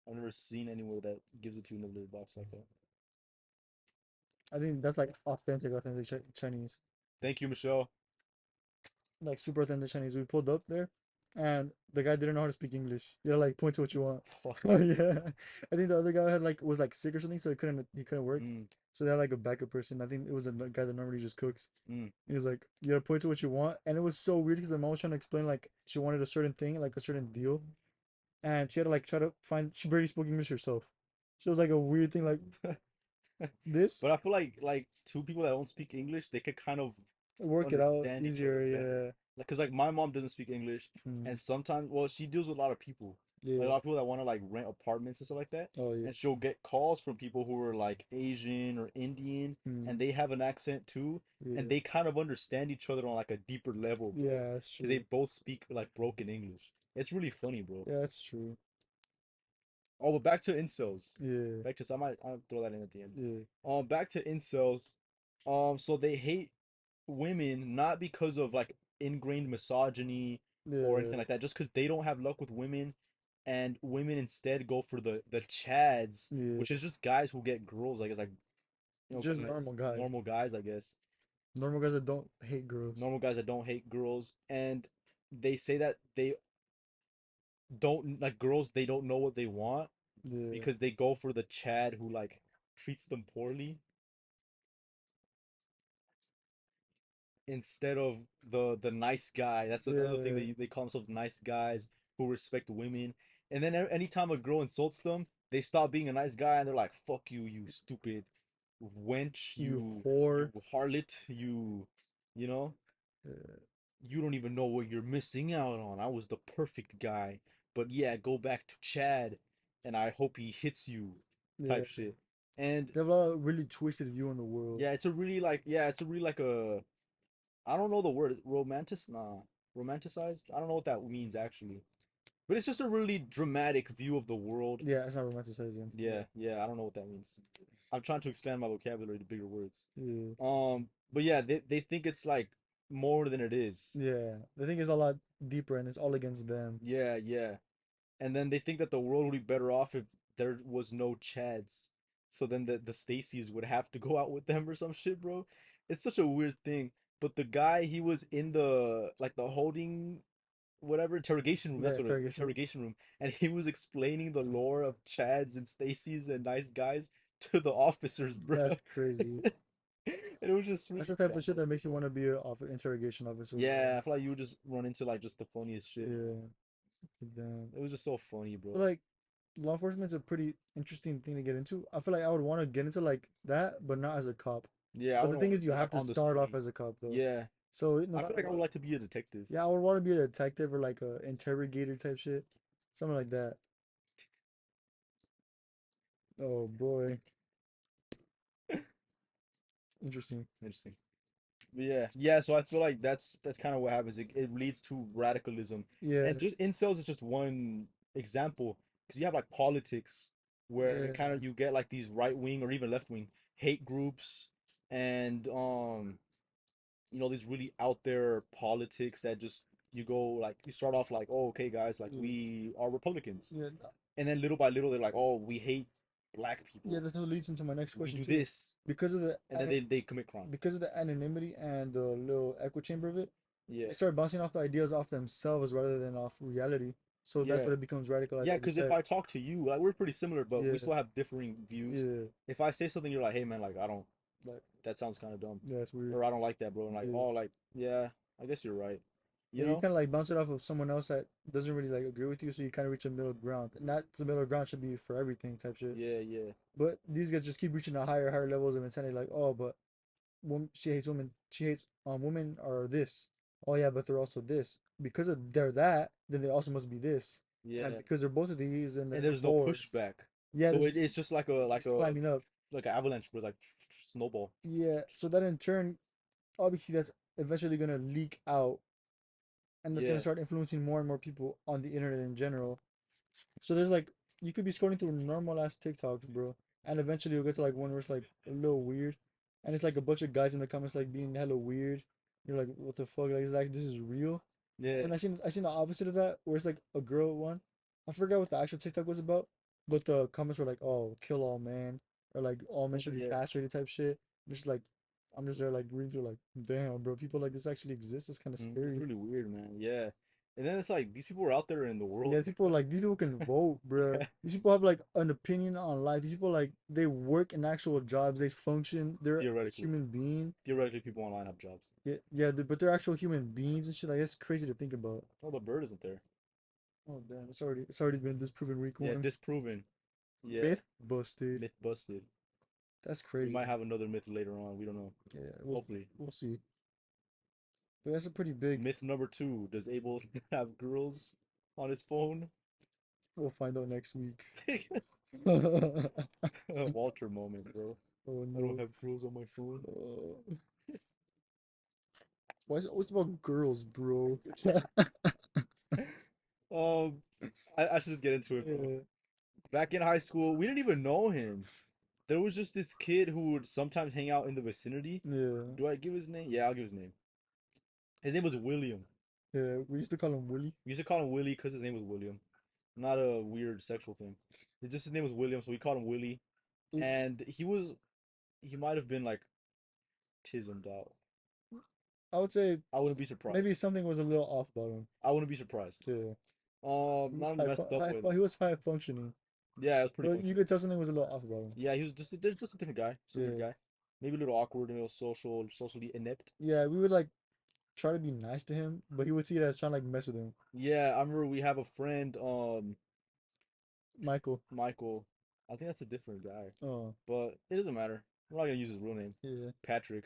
I've never seen anywhere that gives it to you in the little box like that. I think that's like authentic Chinese. Thank you, Michelle. Like super authentic Chinese. We pulled up there and the guy didn't know how to speak English. You know, like point to what you want. Yeah. I think the other guy had like was like sick or something, so he couldn't work. Mm, So they had like a backup person. I think it was a guy that normally just cooks. mm. He was like, you gotta point to what you want. And it was so weird because the mom was trying to explain like she wanted a certain thing, like a certain deal. And she had to like try to find she barely spoke English herself. So it was like a weird thing like this, But I feel like two people that don't speak English, they could kind of work it out understand each other easier, better. yeah. Like, cause like my mom doesn't speak English, Mm, and sometimes, well, she deals with a lot of people, like a yeah. lot of people that want to like rent apartments and stuff like that, Oh yeah. and she'll get calls from people who are like Asian or Indian, and Mm, they have an accent too, and yeah. they kind of understand each other on like a deeper level, bro, Yeah, that's because they true. both speak like broken English. It's really funny, bro. Yeah, that's true. Oh, but back to incels. Yeah. Back to I'll throw that in at the end. Yeah. Back to incels. So they hate women not because of like ingrained misogyny or Yeah. anything like that, just because they don't have luck with women, and women instead go for the chads, Yeah. which is just guys who get girls, I guess, like Just kind of normal guys. normal guys, I guess, Normal guys that don't hate girls. normal guys that don't hate girls, and they say that they don't like girls, they don't know what they want Yeah. because they go for the chad who like treats them poorly instead of the nice guy. That's another thing Yeah. they call themselves nice guys who respect women. And then anytime a girl insults them, they stop being a nice guy and they're like, "Fuck you, you stupid wench, You you whore. harlot, you know, Yeah. you don't even know what you're missing out on. I was the perfect guy, but yeah, go back to Chad, and I hope he hits you," Yeah. type shit. And They have a lot of really twisted view on the world. yeah, it's a really like a I don't know the word. Romanticized? I don't know what that means actually. But it's just a really dramatic view of the world. Yeah, it's not romanticizing. Yeah, yeah, I don't know what that means. I'm trying to expand my vocabulary to bigger words. Yeah. But yeah, they think it's like more than it is. Yeah. The thing is a lot deeper and it's all against them. Yeah, yeah. And then they think that the world would be better off if there was no Chads. So then the Stacys would have to go out with them or some shit, bro. It's such a weird thing. But the guy, he was in the like the holding whatever interrogation room. Yeah, That's what it interrogation. interrogation room. And he was explaining the lore of Chads and Stacy's and nice guys to the officers, bro. That's crazy. And it was just That's really the type bad. of shit that makes you want to be an interrogation officer. Yeah, I feel like you would just run into like just the funniest shit. Yeah. Damn. It was just so funny, But bro. like law enforcement's a pretty interesting thing to get into. I feel like I would want to get into like that, but not as a cop. Yeah, I But the wouldn't thing want is, you like have to on the start off street. as a cop though. Yeah, So no I feel matter like I would what, like to be a detective. yeah, I would want to be a detective or like a interrogator type shit, something like that. Oh boy, interesting. Interesting. But yeah, yeah. So I feel like that's kind of what happens. It leads to radicalism, Yeah, and just incels is just one example because you have like politics where it kind yeah, of you get like these right wing or even left wing hate groups, and these really out there politics that just you go like you start off like, oh, okay guys, like yeah, we are Republicans, yeah. and then little by little they're like, oh, we hate black Yeah, people, that's what leads into my next we question do too. this, Because of the and then they commit crime. because of the anonymity and the little echo chamber of it, Yeah, they start bouncing off the ideas off themselves rather than off reality. So that's yeah. what it becomes radicalized, Yeah, like you because if said. I talk to you, like we're pretty similar, but we Yeah, still have differing views. yeah, If I say something, you're like, "Hey, man, like I don't like that sounds kind of dumb," yeah, it's weird. or "I don't like that, bro." And like, Yeah. "Oh, like yeah, I guess you're right," you Yeah, you know? kind of like bounce it off of someone else that doesn't really like agree with you, so you kind of reach a middle ground. And that the middle ground should be for everything type shit. Yeah, yeah, But these guys just keep reaching the higher levels of insanity. Like, oh, but she hates women. She hates women are this. Oh yeah, but they're also this. Because of they're that, then they also must be this. And yeah. because they're both of these, and And they're there's no whores. pushback, Yeah, so there's it's just like a keeps climbing up. like an avalanche, but like snowball. Yeah, so that in turn, obviously, that's eventually gonna leak out, and that's gonna Yeah, start influencing more and more people on the internet in general. So there's like you could be scrolling through normal ass TikToks, bro, and eventually you'll get to like one where it's like a little weird, and it's like a bunch of guys in the comments like being hella weird. You're like, what the fuck? Like, this is real. Yeah. And I seen the opposite of that, where it's like a girl one. I forgot what the actual TikTok was about, but the comments were like, "Oh, kill all man," or like "all men should be Yeah. castrated" type shit. And it's like, I'm just there like reading through like, damn, bro, people like this actually exist. It's kind of It's scary. really weird, man. Yeah. And then it's like these people are out there in the world. Yeah, these people can vote, bro. These people have like an opinion on life. These people like they work in actual jobs. They function. They're a Theoretically. human being. Theoretically, people online have jobs. Yeah, yeah, but they're actual human beings and shit. Like it's crazy to think about. Oh, the bird isn't there. Oh damn, it's already been disproven week Yeah, one. disproven. Yeah. Myth busted. Myth busted. That's We crazy. might have another myth later on. We don't know. Yeah, Hopefully. we'll see. But that's a pretty big. Myth number 2. Does Abel have girls on his phone? We'll find out next week. Oh Walter moment, bro. I don't no. have girls on my phone. What's about girls, bro? Um, I should just get into it, bro. Yeah, Back in high school, we didn't even know him. There was just this kid who would sometimes hang out in the vicinity. yeah, Do I give his name? Yeah, I'll give his name. His name was William. yeah. We used to call him Willie. We used to call him Willie because his name was William. Not a weird sexual thing. It's just his name was William, so we called him Willie. He- And he might have been like tismed out. I would say I wouldn't be surprised. maybe something was a little off about him. I wouldn't be surprised. Yeah, Not in the messed up way. he was high functioning, Yeah, it was pretty but you functional. could tell something was a little off about him. Yeah, he was just a different guy. Just a weird Yeah, guy. Maybe a little awkward, a little socially inept. yeah. We would like try to be nice to him, but he would see it as trying to like mess with him. Yeah, I remember we have a friend, Michael. Michael. I think that's a different guy, Oh, but it doesn't matter. We're not gonna use his real name. yeah. Patrick.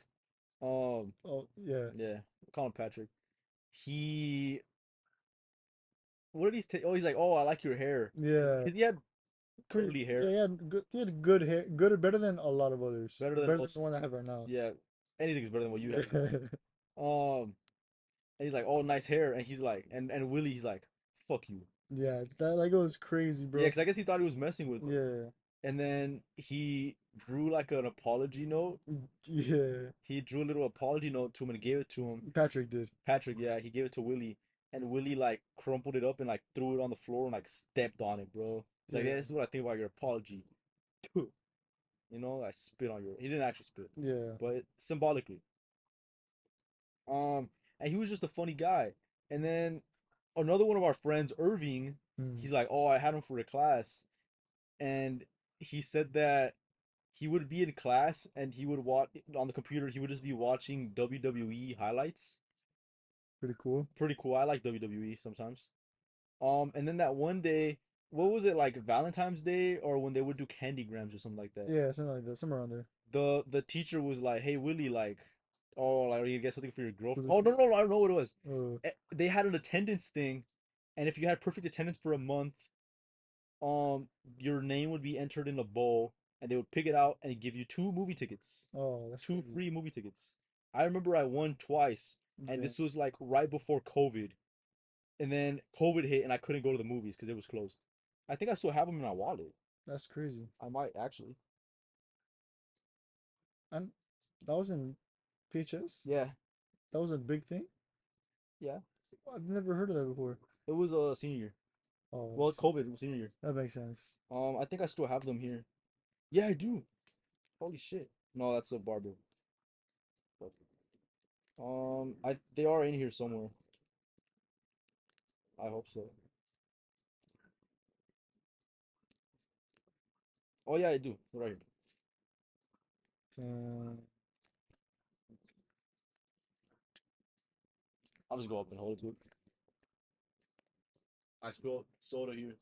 Um, Oh, yeah. yeah, we'll call him Patrick. He, what did he say? Oh, he's like, oh, I like your hair. Yeah. Cause he had Pretty, curly yeah, hair, he had good hair, good, better than a lot of others. better than Better than most. the one I have right now. Yeah, anything's better than what you have now. And he's like, oh, nice hair, and he's like, and Willie, he's like, fuck you. Yeah, that like goes crazy, Yeah, bro. because I guess he thought he was messing with him. Yeah, And then he drew like an apology note. yeah. He drew a little apology note to him and gave it to him. Patrick did. Patrick, yeah, he gave it to Willie. And Willie like crumpled it up and like threw it on the floor and like stepped on it, bro. He's like, Yeah, yeah, this is what I think about your apology. You know, I spit on your. He didn't actually spit, yeah, but symbolically. And he was just a funny guy. And then another one of our friends, Irving, mm, he's like, oh, I had him for a class, and he said that he would be in class and he would watch on the computer. He would just be watching WWE highlights. pretty cool. Pretty cool. I like WWE sometimes. And then that one day, what was it like Valentine's Day or when they would do candygrams or something like that? Yeah, something like that, somewhere around there. The teacher was like, "Hey Willie, like, oh, like you get something for your girlfriend." Was Oh it? no, I don't know what it was. Uh, They had an attendance thing, and if you had perfect attendance for a month, your name would be entered in a bowl, and they would pick it out and give you 2 movie tickets, oh, that's two crazy. free movie tickets. I remember I won twice, and Yeah, this was like right before COVID, and then COVID hit, and I couldn't go to the movies because it was closed. I think I still have them in my wallet. that's crazy. I might actually. And that was in PHS. Yeah, That was a big thing. yeah. I've never heard of that before. It was a senior year. Oh, Well, COVID was senior year. that makes sense. I think I still have them here. Yeah, I do. Holy shit. No, that's a barber. But, they are in here somewhere. I hope so. Oh yeah, I do. They're right here. Um, I'll just go up and hold it to it. I spilled soda here.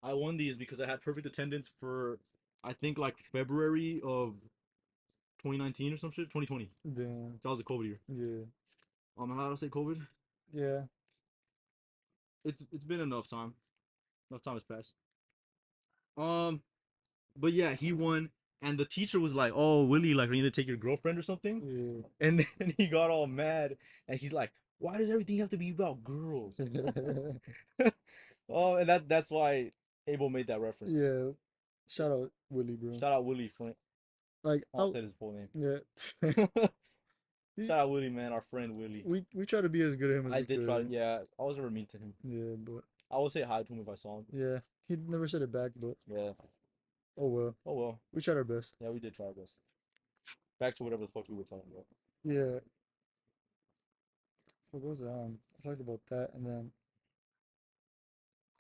I won these because I had perfect attendance for I think like February of 2019 or some shit. 2020. damn. That was the COVID year. Yeah, Am I allowed to say COVID? yeah. It's been enough time. Enough time has passed. Um, but yeah, he won, and the teacher was like, "Oh, Willie, like, you need to take your girlfriend or something," Yeah. and then he got all mad, and he's like, "Why does everything have to be about girls?" Oh, and that's why Abel made that reference. Yeah. Shout out Willie, bro. Shout out Willie Flint. Like, I I won't say his full name. yeah. He, Shout out Willie, man, our friend Willie. we try to be as good at him as I we did try. could. Yeah, I was never mean to him. Yeah, but I would say hi to him if I saw him. yeah, he never said it back. But Yeah. oh well, Oh well. we tried our best. Yeah, we did try our best. Back to whatever the fuck we were talking about. Yeah. What goes on? I talked about that, and then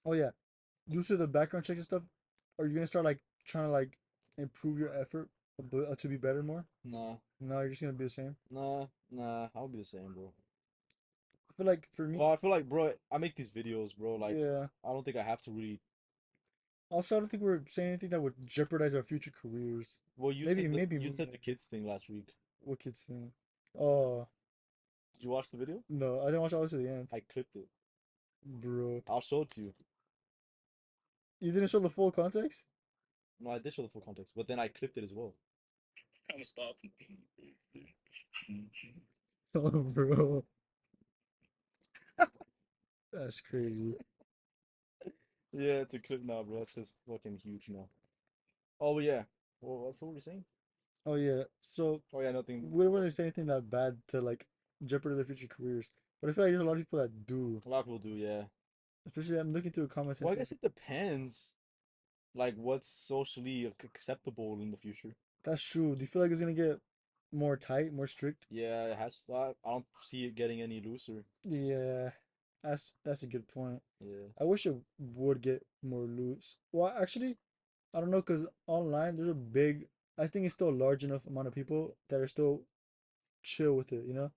oh yeah, due to the background checks and stuff, are you gonna start like trying to like improve your effort to be better more? Nah, No, you're just gonna be the same. nah. I'll be the same, bro. I feel like for me, Well, I feel like, bro, I make these videos, bro. Like, yeah. I don't think I have to really. Also, I don't think we're saying anything that would jeopardize our future careers. Well, Maybe you said the kids thing last week. what kids think. Oh Did you watch the video? no, I didn't watch all the way to the end, I clipped it. bro. I'll show it to you. You didn't show the full context. No, I did show the full context, but then I clipped it as well. Oh, bro, that's crazy. Yeah, it's a clip now, bro. It's just fucking huge now. Oh, but yeah. Well, what were we saying? Oh yeah, so Oh, yeah, nothing. we don't want to say anything that bad to like jeopardize their future careers, but I feel like there's a lot of people that do. A lot of people do, yeah. Especially I'm looking through the comments and Well, I stuff. guess it depends, like, what's socially acceptable in the future. That's true. Do you feel like it's gonna get more tight, more strict? Yeah, it has. I don't see it getting any looser. Yeah, that's a good point. Yeah. I wish it would get more loose. Well, actually, I don't know, because online there's a big, I think it's still a large enough amount of people that are still chill with it, you know?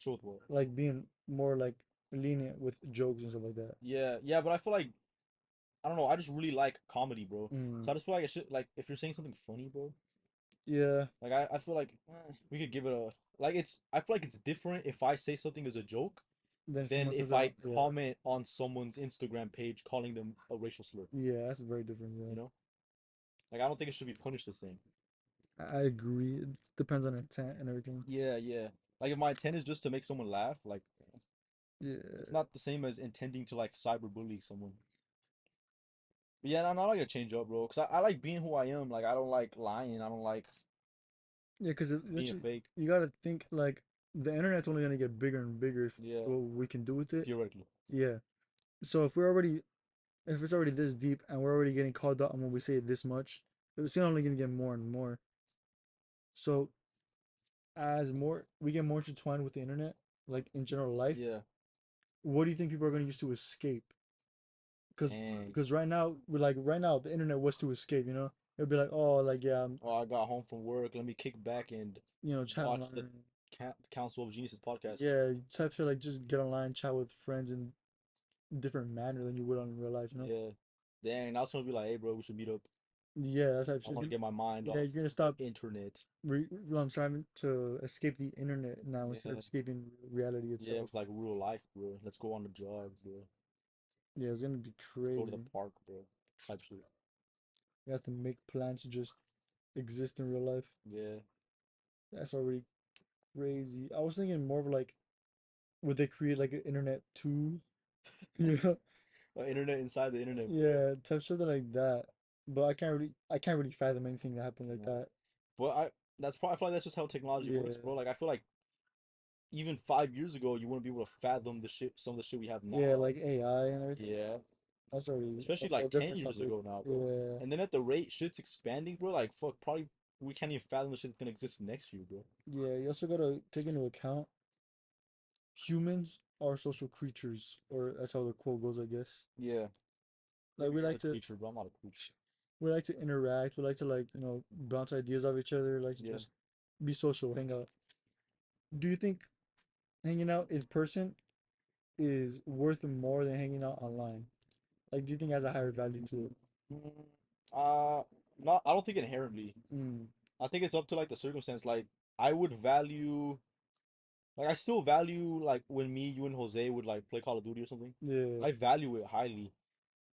Truth what? Like being more like lenient with jokes and stuff like that. Yeah, yeah, but I feel like I don't know. I just really like comedy, bro. Mm, So I just feel like it should like if you're saying something funny, bro. yeah, Like I feel like we could give it a like it's. I feel like it's different if I say something as a joke then than someone says if that, I yeah. comment on someone's Instagram page calling them a racial slur. Yeah, that's very different, You yeah. know, like I don't think it should be punished the same. I agree. It depends on intent and everything. Yeah, yeah. Like if my intent is just to make someone laugh, like it's Yeah. not the same as intending to like cyberbully someone. But yeah, I'm not gonna change up, bro. Cause I like being who I am. Like I don't like lying. I don't like Yeah, because being a fake. you gotta think like the internet's only gonna get bigger and bigger if Yeah, what we can do with it. theoretically. Yeah. So if it's already this deep and we're already getting called out on when we say it this much, it's only gonna get more and more. So as more we get more intertwined with the internet, like in general life, Yeah. what do you think people are gonna use to escape? Because Dang. right now the internet was to escape, you know? It'd be like, oh, like yeah, Oh, I got home from work. Let me kick back and chat watch the online. Council of Geniuses podcast. Yeah, type shit like just get online, chat with friends in different manner than you would on in real life, you know? Yeah. Dang. Now it's gonna be like, hey, bro, we should meet up. Yeah, that type of I shit. want to get my mind Yeah, off you're gonna the stop. internet. I'm trying to escape the internet now instead of Yeah. escaping reality Yeah, itself. with like real life, bro. Let's go on the jogs, bro. Yeah, it's gonna be Go to the crazy. park, bro. Type shit. You have to make plans to just exist in real life. Yeah. That's already crazy. I was thinking more of like, would they create like an internet too? You know? Internet inside the internet, bro. Yeah, type something like that. But I can't really fathom anything that happened like Nah. that. But that's probably I feel like that's just how technology works, Yeah, bro. Like I feel like even 5 years ago, you wouldn't be able to fathom the shit, some of the shit we have yeah, now. like AI and everything. Yeah, That's already a especially whole like 10 different years topic. ago now, bro. Yeah, And then at the rate shit's expanding, bro, like fuck, probably we can't even fathom the shit that's gonna exist next year, bro. yeah. You also gotta take into account humans are social creatures, or that's how the quote goes, I guess. Yeah, Like maybe you're a creature, but I'm not a creature. we like to interact, we like to like, bounce ideas off each other, like to Yeah. just be social, hang out. Do you think hanging out in person is worth more than hanging out online? Like, do you think it has a higher value to it? Mm, uh, not. I don't think inherently. Mm, I think it's up to like the circumstance. Like I would value, like I still value like when me, you and Jose would like play Call of Duty or something. yeah, I value it highly.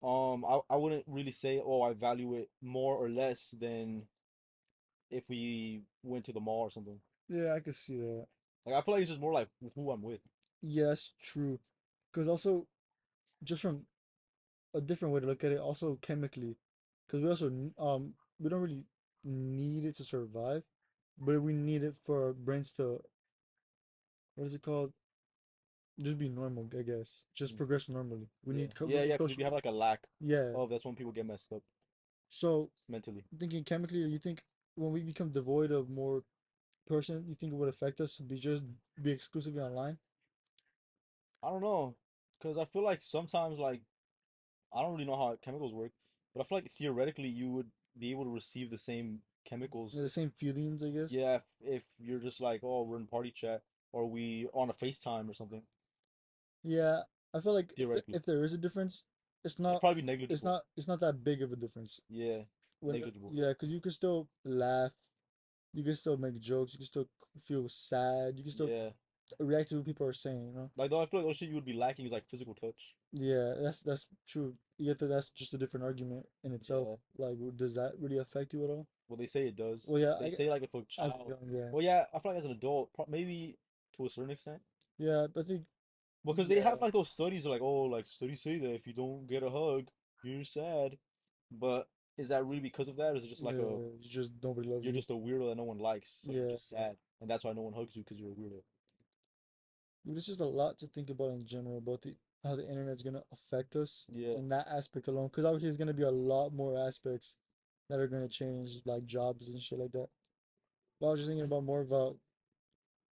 I wouldn't really say, oh, I value it more or less than if we went to the mall or something. yeah, I could see that. Like I feel like it's just more like who I'm with. Yes, true. Because also, just from a different way to look at it, also chemically, because we also we don't really need it to survive, but we need it for our brains to, what is it called? Just be normal, I guess. Just Mm. progress normally. We Yeah, need we yeah, need yeah. Because if social. you have like a lack Yeah. of, that's when people get messed up So mentally. thinking chemically, you think when we become devoid of more person, you think it would affect us to be exclusively online? I don't know, because I feel like sometimes like I don't really know how chemicals work, but I feel like theoretically you would be able to receive the same chemicals. The same feelings, I guess. Yeah, if you're just like, oh, we're in party chat or we on a FaceTime or something. Yeah, I feel like Theoretically, if there is a difference, it's it'd not probably be negligible. it's not that big of a difference. Yeah, When negligible. yeah, because you can still laugh, you can still make jokes, you can still feel sad, you can still Yeah, react to what people are saying, you know? like though I feel like those shit you would be lacking is like physical touch. Yeah, that's true. You get that that's just a different argument in itself. Yeah, Like, does that really affect you at all? well they say it does. Well, yeah, They say like if a as child, young, yeah, well yeah, I feel like as an adult, maybe to a certain extent. yeah, I think Because they yeah, have like those studies like, oh, like studies say that if you don't get a hug, you're sad. But is that really because of that? Or is it just like a you just nobody loves you're you. just a weirdo that no one likes, so you're Yeah, just sad, and that's why no one hugs you because you're a weirdo. but it's just a lot to think about in general about the how the internet's gonna affect us Yeah, in that aspect alone. Because obviously, there's gonna be a lot more aspects that are gonna change, like jobs and shit like that. But I was just thinking about more about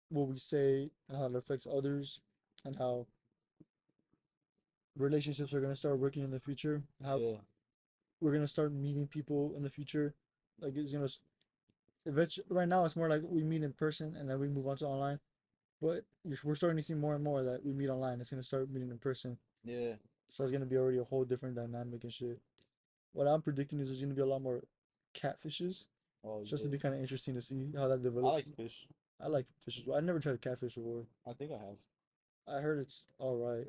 what we say and how it affects others, and how relationships are gonna start working in the future. How yeah, we're gonna start meeting people in the future. Like it's gonna eventually. Right now, it's more like we meet in person and then we move on to online. But we're starting to see more and more that we meet online. It's gonna start meeting in person. yeah. So it's gonna be already a whole different dynamic and shit. What I'm predicting is there's gonna be a lot more catfishes. Oh It's just to yeah, be kind of interesting to see how that I develops. like fish. I like fishes, but I never tried catfish before. I think I have. I heard it's all right.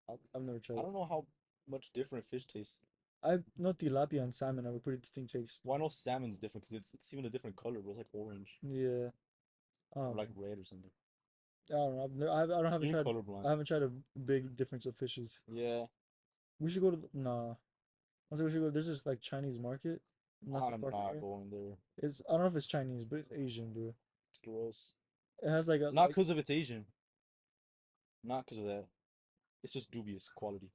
I, I've never tried I it. don't know how much different fish tastes. I know tilapia and salmon have a pretty distinct taste. Well, I know salmon's different because it's even a different color, bro. It's like orange Yeah. or like Um. red or something. I don't know. I don't haven't You're tried. I colorblind. haven't tried a big difference of fishes. Yeah, We should go to nah. I said we should go. There's this like Chinese market, not too I'm far from not here. going there. It's I don't know if it's Chinese, but it's Asian, bro. It's gross. It has like a Not like because of its Asian. Not because of that. It's just dubious quality.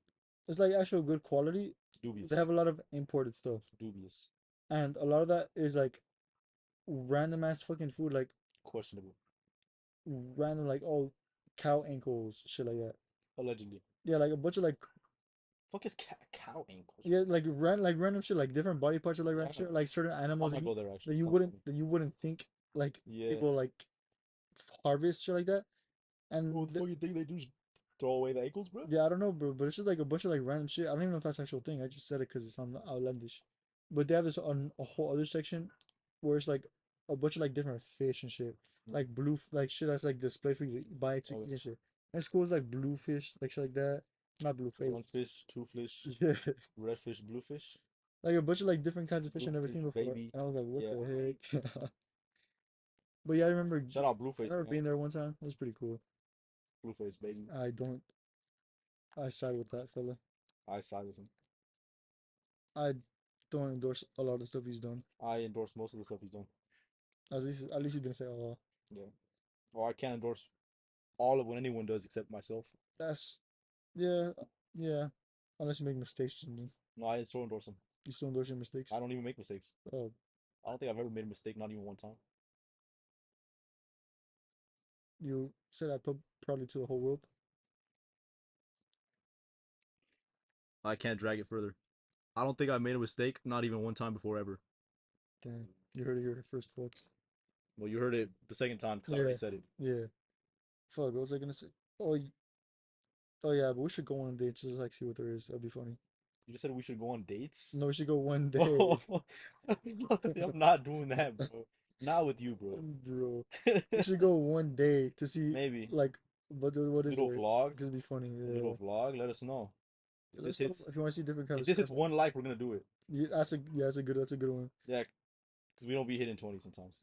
it's like actual good quality. They Dubious. have a lot of imported stuff, Dubious. and a lot of that is like random ass fucking food, like Questionable. random like oh cow ankles, shit like that. Allegedly. Yeah, like a bunch of like Fuck is cow ankles, yeah like random shit, like different body parts of like bro? random shit, like certain I animals might go there actually. that That you sounds wouldn't funny. think like Yeah. people like harvest shit like that. What And the fuck you think they do? Just throw away the ankles, bro? yeah, I don't know, bro, but it's just like a bunch of like random shit. I don't even know if that's an actual thing. I just said it because it's on the outlandish. But they have this on a whole other section where it's like a bunch of like different fish and shit, like like shit that's like displayed for you to buy to Okay. eat and shit. And it's cool, it's like blue fish, like shit like that. Not blue One face. fish, two fish, Yeah, red fish, blue fish, like a bunch of like different kinds of fish blue I've never fish, seen before. baby. And I was like, what Yeah. the heck? But yeah, I remember. Shout out I Blueface, remember man. being there one time. It was pretty cool. Blueface, baby. I don't. I side with that fella. I side with him. I don't endorse a lot of stuff he's done. I endorse most of the stuff he's done. At least he didn't say, "Oh, Yeah. Or I can't endorse all of what anyone does except myself. that's yeah, yeah." Unless you make mistakes, No, I still endorse him. you still endorse your mistakes. I don't even make mistakes. Oh, I don't think I've ever made a mistake, not even one time. you said that probably to the whole world. I can't drag it further. I don't think I made a mistake, not even one time before ever. Damn, you heard it here first, folks. Well, you heard it the second time because I Yeah, already said it. yeah. Fuck, what was I gonna say? Oh, oh yeah, but we should go on a date just like see what there is. That'd be funny. You just said we should go on dates? No, we should go one Oh, day, I'm not doing that, bro. Not with you, bro. bro. We should go one day to see Maybe. like what is Little there? vlog. Because it'd be funny. Little Yeah. vlog. Let us know. If this Let's know hits if you want to see different kind if of this stuff. hits one like, we're gonna do it. Yeah, that's a good one. Yeah, because we don't be hitting 20 sometimes.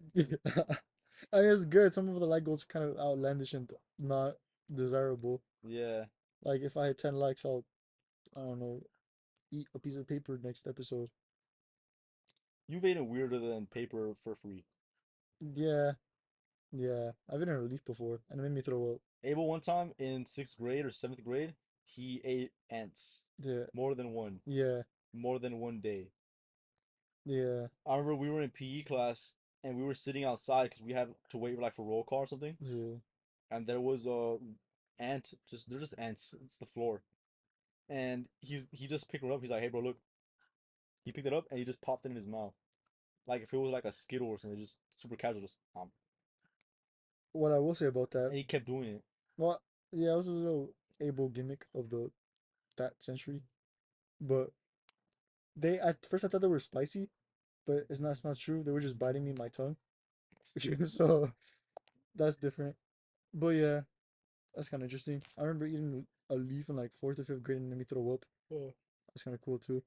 I mean, it's good. Some of the like goals are kind of outlandish and not desirable. Yeah. Like if I had 10 likes, I don't know, eat a piece of paper next episode. You've eaten weirder than paper for free. Yeah, yeah. I've been in a leaf before, and it made me throw up. Abel one time in 6th grade or 7th grade, he ate ants. Yeah, More than one. yeah, More than one day. yeah, I remember we were in PE class and we were sitting outside because we had to wait like for roll call or something. yeah. And there was a ant, just they're just ants. It's the floor. And he just picked it up. He's like, "Hey, bro, look." He picked it up and he just popped it in his mouth, like if it was like a Skittle or something, just super casual, just What I will say about that, and he kept doing it. well, yeah, it was a little able gimmick of the that century, but they at first I thought they were spicy, but it's not true. They were just biting me in my tongue, so that's different. But yeah, that's kind of interesting. I remember eating a leaf in like fourth or fifth grade and it made me throw up. Oh, That's kind of cool too.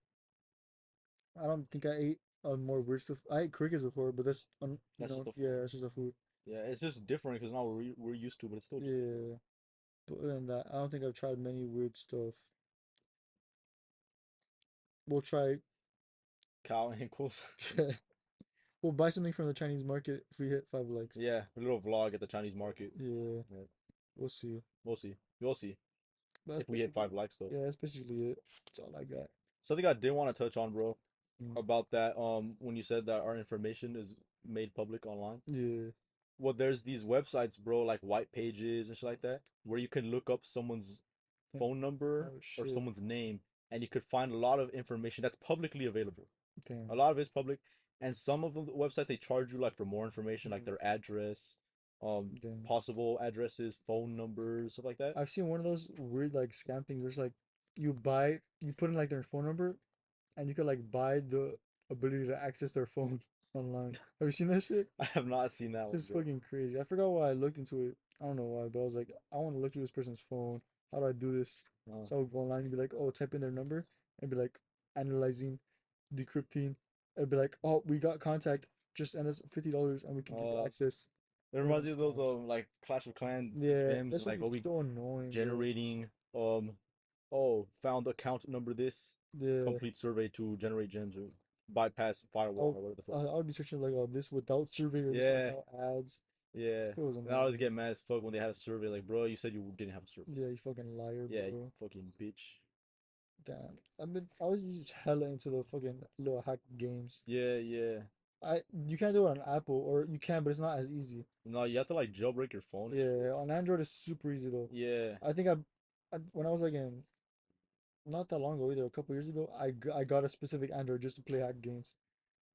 I don't think I ate more weird stuff. I ate crickets before, but that's that's just the yeah, food. that's just a food. Yeah, it's just different because now we're used to, but it's still just different. Yeah, but other than that, I don't think I've tried many weird stuff. We'll try. Cow ankles. We'll buy something from the Chinese market if we hit 5 likes. Yeah, a little vlog at the Chinese market. Yeah, Yeah, we'll see. we'll see. We'll see But that's if we hit basically, 5 likes though. yeah, that's basically it. That's all I got. Something I did want to touch on, bro, Mm. about that when you said that our information is made public online. Yeah. Well, there's these websites, bro, like white pages and shit like that, where you can look up someone's Yeah. phone number Oh or shit. someone's name, and you could find a lot of information that's publicly available. A Damn. lot of it's public, and some of the websites they charge you like for more information, like Mm. their address, Damn. possible addresses, phone numbers, stuff like that. I've seen one of those weird like scam things. There's like you put in like their phone number, and you could like buy the ability to access their phone online. Have you seen that shit? I have not seen that one, It's bro. fucking crazy. I forgot why I looked into it. I don't know why, but I was like, I want to look through this person's phone. How do I do this? Uh, So I would go online and be like, oh, type in their number and be like analyzing, decrypting, and be like, oh, we got contact. Just send us $50 and we can give you uh, access. it And reminds it's me of those scams. like Clash of Clan Yeah, gems, that's like be oh we so annoying, bro. generating oh found account number this, Yeah, complete survey to generate gems or bypass firewall I'll, or whatever the fuck. I would be searching like, oh, this without survey or this Yeah, without ads. yeah. It was And I always annoying. get mad as fuck when they had a survey. Like, bro, you said you didn't have a survey. Yeah, you fucking liar, Yeah, you bro. fucking bitch. Damn. I was just hella into the fucking little hack games. Yeah, yeah. You can't do it on Apple, or you can, but it's not as easy. No, you have to like jailbreak your phone and shit. Yeah, on Android it's super easy though. Yeah. I think when I was like in not that long ago either, a couple years ago, I got a specific Android just to play hack games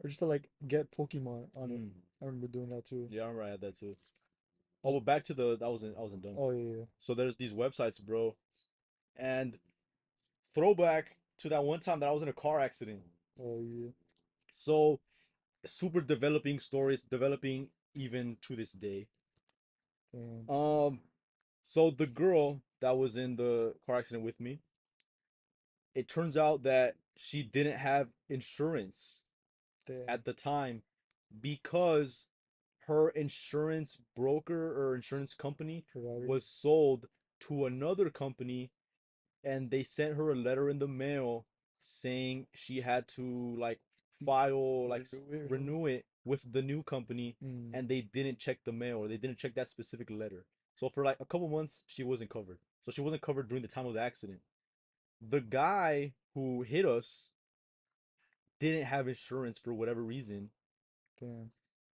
or just to like get Pokemon on it. Mm. I remember doing that too. Yeah, I remember I had that too. Oh, Just but back to the I wasn't done. oh yeah, yeah. So there's these websites, bro, and throwback to that one time that I was in a car accident. Oh yeah. So super developing stories, developing even to this day. Damn, Um, so the girl that was in the car accident with me, it turns out that she didn't have insurance damn. at the time because her insurance broker or insurance company Provider. was sold to another company, and they sent her a letter in the mail saying she had to like file like Renew it or something. renew it with the new company, Mm, and they didn't check the mail or they didn't check that specific letter. So for like a couple months she wasn't covered. So she wasn't covered during the time of the accident. The guy who hit us didn't have insurance for whatever reason. damn.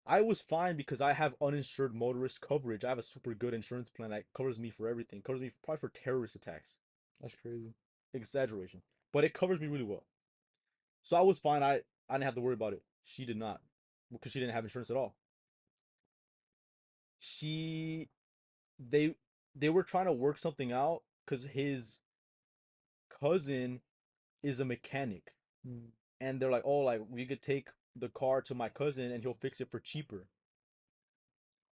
I was fine because I have uninsured motorist coverage. I have a super good insurance plan that covers me for everything. Covers me probably for terrorist attacks. That's crazy. Exaggeration. But it covers me really well. So I was fine. I didn't have to worry about it. She did not. Because she didn't have insurance at all. She they they were trying to work something out because his cousin is a mechanic. Mm, And they're like, oh, like we could take the car to my cousin and he'll fix it for cheaper.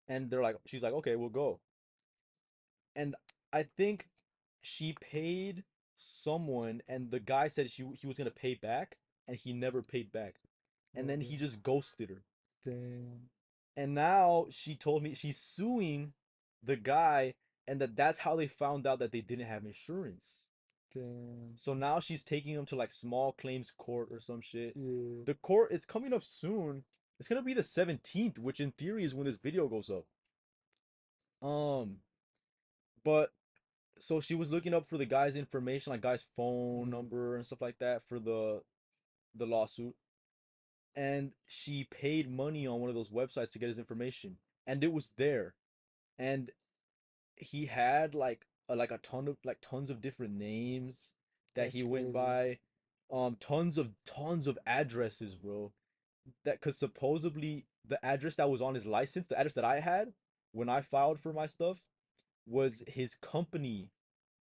And they're like, she's like, okay, we'll go. And I think she paid someone, and the guy said he was gonna pay back, and he never paid back. And oh then yeah. he just ghosted her. Damn. And now she told me she's suing the guy, and that's how they found out that they didn't have insurance. Damn. So now she's taking him to like small claims court or some shit. Yeah. The court, it's coming up soon. It's gonna be the 17th, which in theory is when this video goes up. Um, but so she was looking up for the guy's information, like guy's phone Mm. number and stuff like that for the lawsuit. And she paid money on one of those websites to get his information, and it was there. And he had like a ton of like tons of different names that That's he went crazy. by, tons of addresses, bro. That because supposedly the address that was on his license, the address that I had when I filed for my stuff, was his company.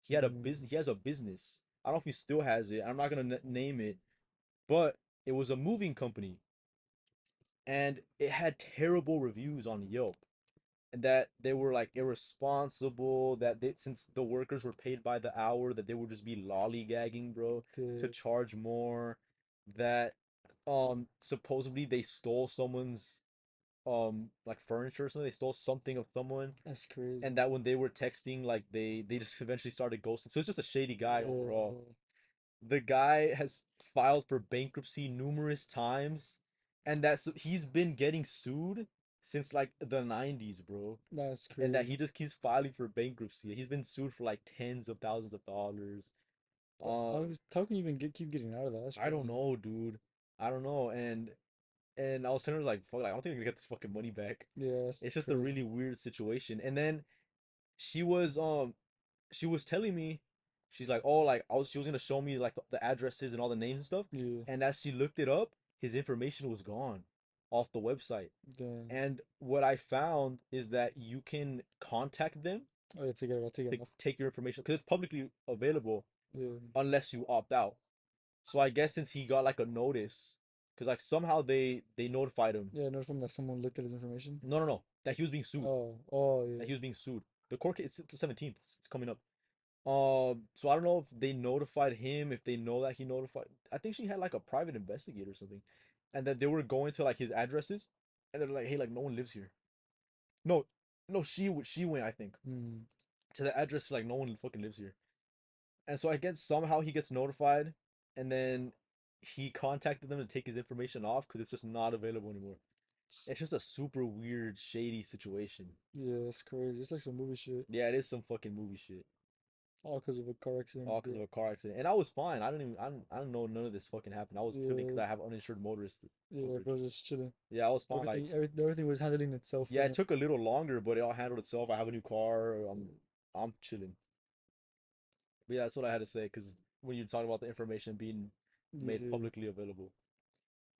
He had a Mm. business. He has a business. I don't know if he still has it. I'm not gonna name it, but it was a moving company, and it had terrible reviews on Yelp, and that they were like irresponsible. That they, since the workers were paid by the hour, that they would just be lollygagging, bro, to The, charge more. That supposedly they stole someone's like furniture or something. They stole something of someone, that's crazy. and that when they were texting, like they just eventually started ghosting. So it's just a shady guy overall. Uh, The guy has filed for bankruptcy numerous times, and he's been getting sued since like the 90s, bro. that's And that he crazy. just keeps filing for bankruptcy. He's been sued for like tens of thousands of dollars. Um, How can you even keep getting out of that? That's I don't crazy. know, dude. I don't know. And I was telling her like, fuck, like, I don't think I'm gonna get this fucking money back. Yeah, that's It's just a crazy. really weird situation. And then she was um she was telling me, she's like, oh, like she was gonna show me like the addresses and all the names and stuff. Yeah. And as she looked it up, his information was gone off the website. Damn. And what I found is that you can contact them Oh yeah, take it. I'll take it to off. take your information because it's publicly available Yeah. unless you opt out. So I guess since he got like a notice, because like somehow they notified him. Yeah, no, from that someone looked at his information. No, no, no, that he was being sued. Oh, oh That yeah. he was being sued. The court case it's the 17th. It's coming up. So I don't know if they notified him, if they know that he notified. I think she had like a private investigator or something, and that they were going to like his addresses, and they're like, hey, like no one lives here. No, no, she went, I think, Hmm. to the address like no one fucking lives here. And so I guess somehow he gets notified, and then he contacted them to take his information off because it's just not available anymore. It's just a super weird, shady situation. Yeah, it's crazy. It's like some movie shit. Yeah, it is some fucking movie shit. All because of a car accident. All because of a car accident. And I was fine. I don't know none of this fucking happened. I was chilling because Yeah, I have uninsured motorist yeah, coverage. bro, just chilling. Yeah, I was fine. Like, Everything was handling itself yeah, for it him. took a little longer, but it all handled itself. I have a new car. I'm chilling. But yeah, that's what I had to say. Because when you talk about the information being made Yeah, publicly available,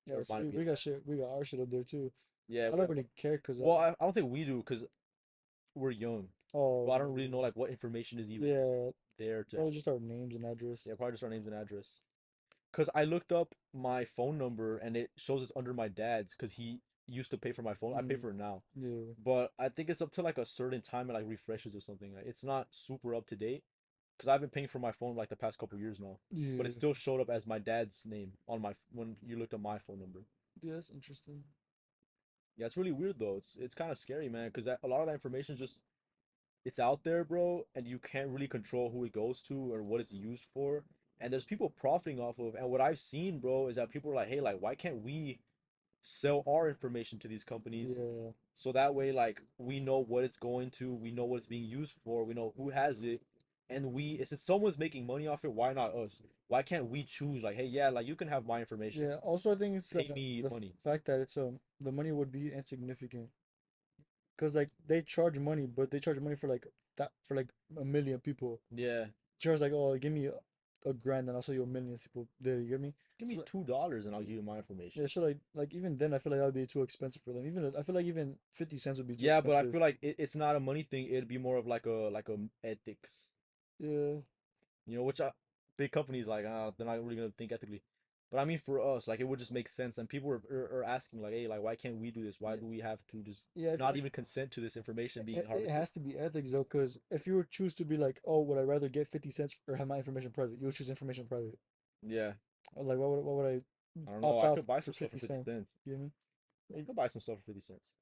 it yeah. So reminded me we of got that. shit. We got our shit up there too. Yeah, I we don't have. really care because Well, I don't think we do because we're young. oh Well, I don't really know like what information is even yeah, there to. probably just our names and address. Yeah, probably just our names and address. Because I looked up my phone number and it shows it's under my dad's because he used to pay for my phone. I pay Mm, for it now. yeah, But I think it's up to like a certain time it like refreshes or something. Like, it's not super up to date because I've been paying for my phone like the past couple years now. But it yeah, still showed up as my dad's name on my when you looked at my phone number. yeah. That's interesting. Yeah, it's really weird though. It's kind of scary, man, because a lot of that information is just it's out there, bro, and you can't really control who it goes to or what it's used for. And there's people profiting off of. And what I've seen, bro, is that people are like, hey, like, why can't we sell our information to these companies Yeah, so that way like we know what it's going to, we know what it's being used for, we know who has it, and we since someone's making money off it, why not us? Why can't we choose like, hey, yeah, like you can have my information, yeah. Also, I think it's pay me the money. fact that it's the money would be insignificant because like they charge money, but they charge money for like that for like a million people. Yeah, Charge like oh give me a grand and I'll sell you a million people. There, you get me? give So, me $2 and I'll give you my information. yeah, so like even then I feel like that would be too expensive for them. Even I feel like even 50 cents would be too Yeah, but I expensive. feel like it's not a money thing, it'd be more of like a ethics, Yeah. which big companies like they're not really gonna think ethically. But I mean, for us, like it would just make sense, and people are asking like, hey, like why can't we do this? Why Yeah. do we have to just Yeah, I feel not like even consent to this information being it harvested? has to be ethics though, because if you were choose to be like, oh, would I rather get 50 cents or have my information private? You would choose information private. Yeah, Or like, why would I I don't know. opt I out could buy for some stuff for 50 50 cents? cents. You know what I I mean? could buy some stuff for 50 cents.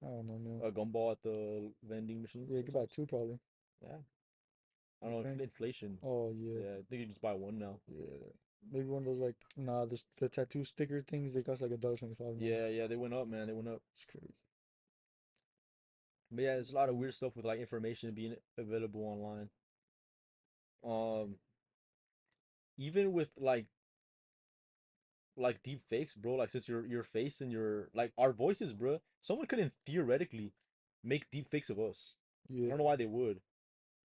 I don't know, man. A gumball at the vending machines Yeah, you could buy sometimes. two probably. Yeah, I don't know, Bank. inflation. Oh yeah, Yeah, I think you just buy one now. yeah. Maybe one of those like nah, the tattoo sticker things they cost like $1.25 now. Yeah, yeah, they went up, man. They went up. It's crazy. But yeah, there's a lot of weird stuff with like information being available online. Um, even with like deep fakes, bro. Like since your face and your like our voices, bro. Someone couldn't theoretically make deep fakes of us. I Yeah, don't know why they would.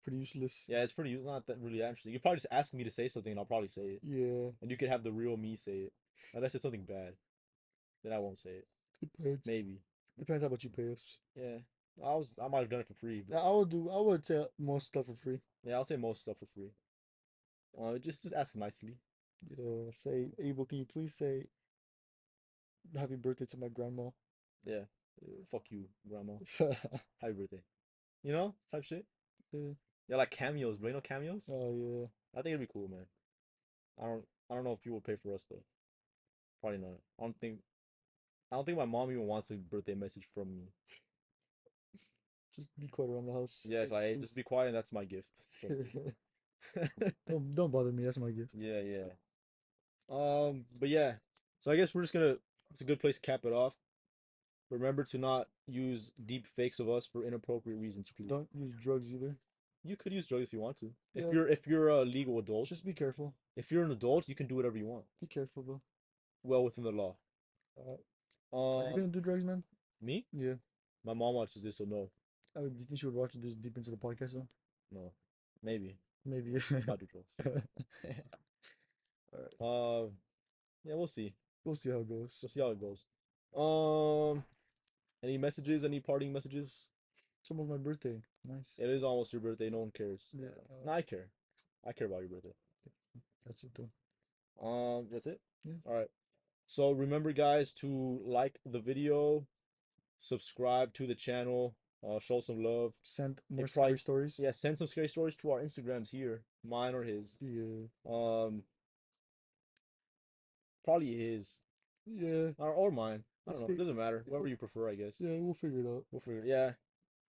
pretty useless. Yeah, it's not that really interesting. You probably just ask me to say something and I'll probably say it. Yeah, And you could have the real me say it. Unless it's something bad, then I won't say it. depends. Maybe. Depends how much you pay us. Yeah. I might have done it for free, but I would say most stuff for free. yeah, I'll say most stuff for free. Just ask nicely. Yeah, say, Abel, can you please say happy birthday to my grandma? Yeah. Fuck you, grandma. Yeah. Happy birthday. You know, type shit. Yeah. Yeah, like cameos, bro. You know cameos? Oh yeah. I think it'd be cool, man. I don't know if people would pay for us though. Probably not. I don't think my mom even wants a birthday message from me. Just be quiet around the house. Yeah, it's like, hey, Please. just be quiet. That's my gift from me. Don't bother me. That's my gift. Yeah, yeah. But yeah. So I guess we're just gonna. It's a good place to cap it off. Remember to not use deep fakes of us for inappropriate reasons, please. Don't use drugs either. You could use drugs if you want to. Yeah. If you're a legal adult, Just be careful. if you're an adult, you can do whatever you want. Be careful though. Well within the law. Uh, are you Uh, gonna do drugs, man? me? Yeah. My mom watches this, so no, I mean, do you think she would watch this deep into the podcast though? no, maybe. Maybe. Might do drugs. Alright. Yeah, we'll see. We'll see how it goes. We'll see how it goes. Um, any messages? Any parting messages? It's almost my birthday. Nice. It is almost your birthday. No one cares. Yeah. No, I care. I care about your birthday. That's it though. That's it. Yeah. All right. So remember, guys, to like the video, subscribe to the channel, show some love. Send more And scary stories. yeah, send some scary stories to our Instagrams here, mine or his. Yeah. Um, probably his Yeah. or mine. I don't Let's know. It see. doesn't matter. Whatever you prefer, I guess. Yeah, we'll figure it out. We'll figure. Yeah,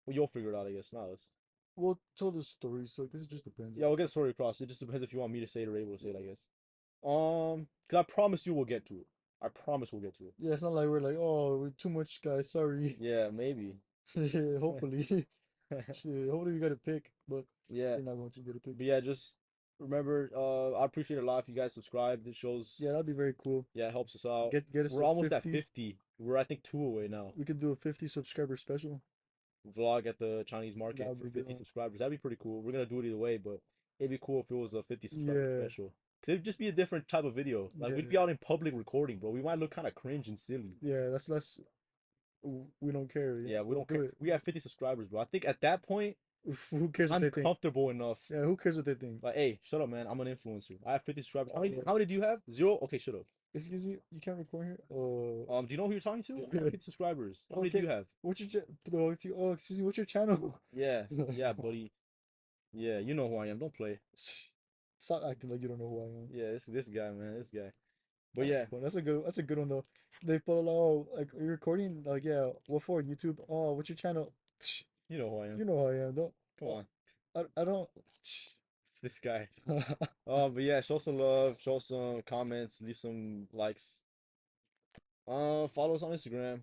well, you'll figure it out, I guess. Not us. We'll tell the stories, so I guess it just depends. Yeah, we'll get the story across. It just depends if you want me to say it or able to say it, I guess. Because I promise you we'll get to it. I promise we'll get to it. Yeah, it's not like we're like, oh, we're too much, guys. Sorry. Yeah, maybe. Yeah, hopefully. Shit, hopefully we got a pick, but Yeah, we're not going to get a pick. but yeah, just remember, I appreciate it a lot if you guys subscribe. It shows, Yeah, that'd be very cool. yeah, it helps us out. Get us We're to almost at 50. 50. We're I think 2 away now. We could do a 50 subscriber special. Vlog at the Chinese market That would for be 50 good. subscribers. That'd be pretty cool. We're gonna do it either way, but it'd be cool if it was a 50 subscriber Yeah. special. Cause it'd just be a different type of video. Like we'd Yeah. be out in public recording, bro. We might look kind of cringe and silly. Yeah, that's we don't care. Yeah, we We'll don't do care. it. We have 50 subscribers, bro. I think at that point, Who cares what I'm they think? comfortable enough. Yeah, who cares what they think? Like, hey, shut up, man. I'm an influencer. I have 50 subscribers. Yeah. How many do you have? 0? Okay, shut up. Excuse me, you can't record here? Do you know who you're talking to? I have 50 subscribers. How many do you have? What's your oh, excuse me, what's your channel? Yeah, yeah, buddy. Yeah, you know who I am. Don't play. Stop acting like you don't know who I am. Yeah, this guy, man. This guy. But yeah, That's a good one though. They follow, oh, like, are you recording? Like, yeah, what for? YouTube? Oh, what's your channel? you know who I am. You know who I am. Don't Come on. I don't. It's this guy. But yeah, show some love, show some comments, leave some likes. Follow us on Instagram.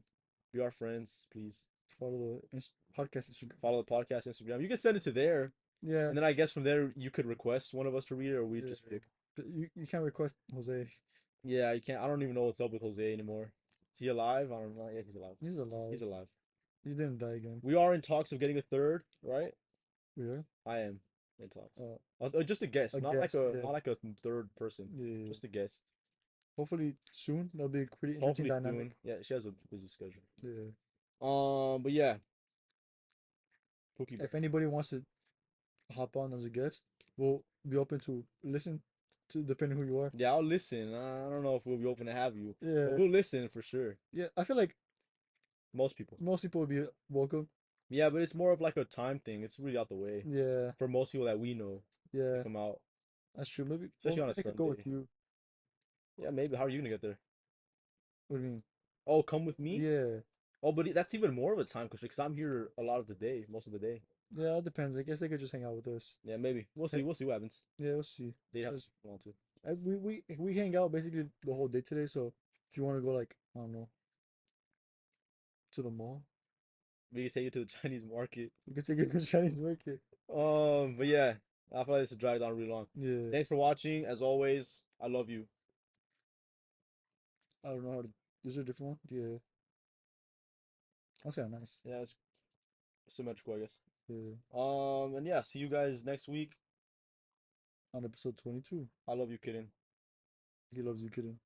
Be our friends, please. Follow the podcast Instagram. Follow the podcast Instagram. You can send it to there, Yeah, and then I guess from there you could request one of us to read it, or we Yeah. just pick. but you can't request Jose. Yeah, you can't. I don't even know what's up with Jose anymore. Is he alive? I don't know. Yeah, he's alive. He's alive. He's alive. He didn't die again. We are in talks of getting a third, right? Yeah. I am in talks. Uh, Just a guest, a not guest, like a yeah. not like a third person. Yeah. Just a guest. Hopefully soon. That'll be a pretty interesting Hopefully dynamic. soon. Yeah, she has a busy schedule. Yeah. But yeah. Pookie. If anybody wants to hop on as a guest, we'll be open to listen to depending who you are. Yeah, I'll listen. I don't know if we'll be open to have you, but Yeah. we'll listen for sure. Yeah. I feel like Most people. most people would be welcome. Yeah, but it's more of like a time thing. It's really out the way Yeah. for most people that we know to Yeah. come out. That's true. Maybe Especially on a I could go with Sunday. you. Yeah, maybe. How are you gonna get there? What do you mean? Oh, come with me? Yeah. Oh, but that's even more of a time question because I'm here a lot of the day, most of the day. Yeah, it depends. I guess they could just hang out with us. Yeah, maybe. We'll see. Hey, We'll see what happens. yeah, we'll see. They'd have to 'Cause want to. we hang out basically the whole day today. So if you want to go like I don't know to the mall, We could take you to the Chinese market. we could take it to Chinese market. But yeah, I feel like this has dragged on really long. Yeah, Thanks for watching. As always, I love you. I don't know how to. Is there a different one? Yeah, that's kind of nice. Yeah, it's symmetrical, I guess. Yeah, And yeah, see you guys next week. on episode 22, I love you, kidding. he loves you, kidding.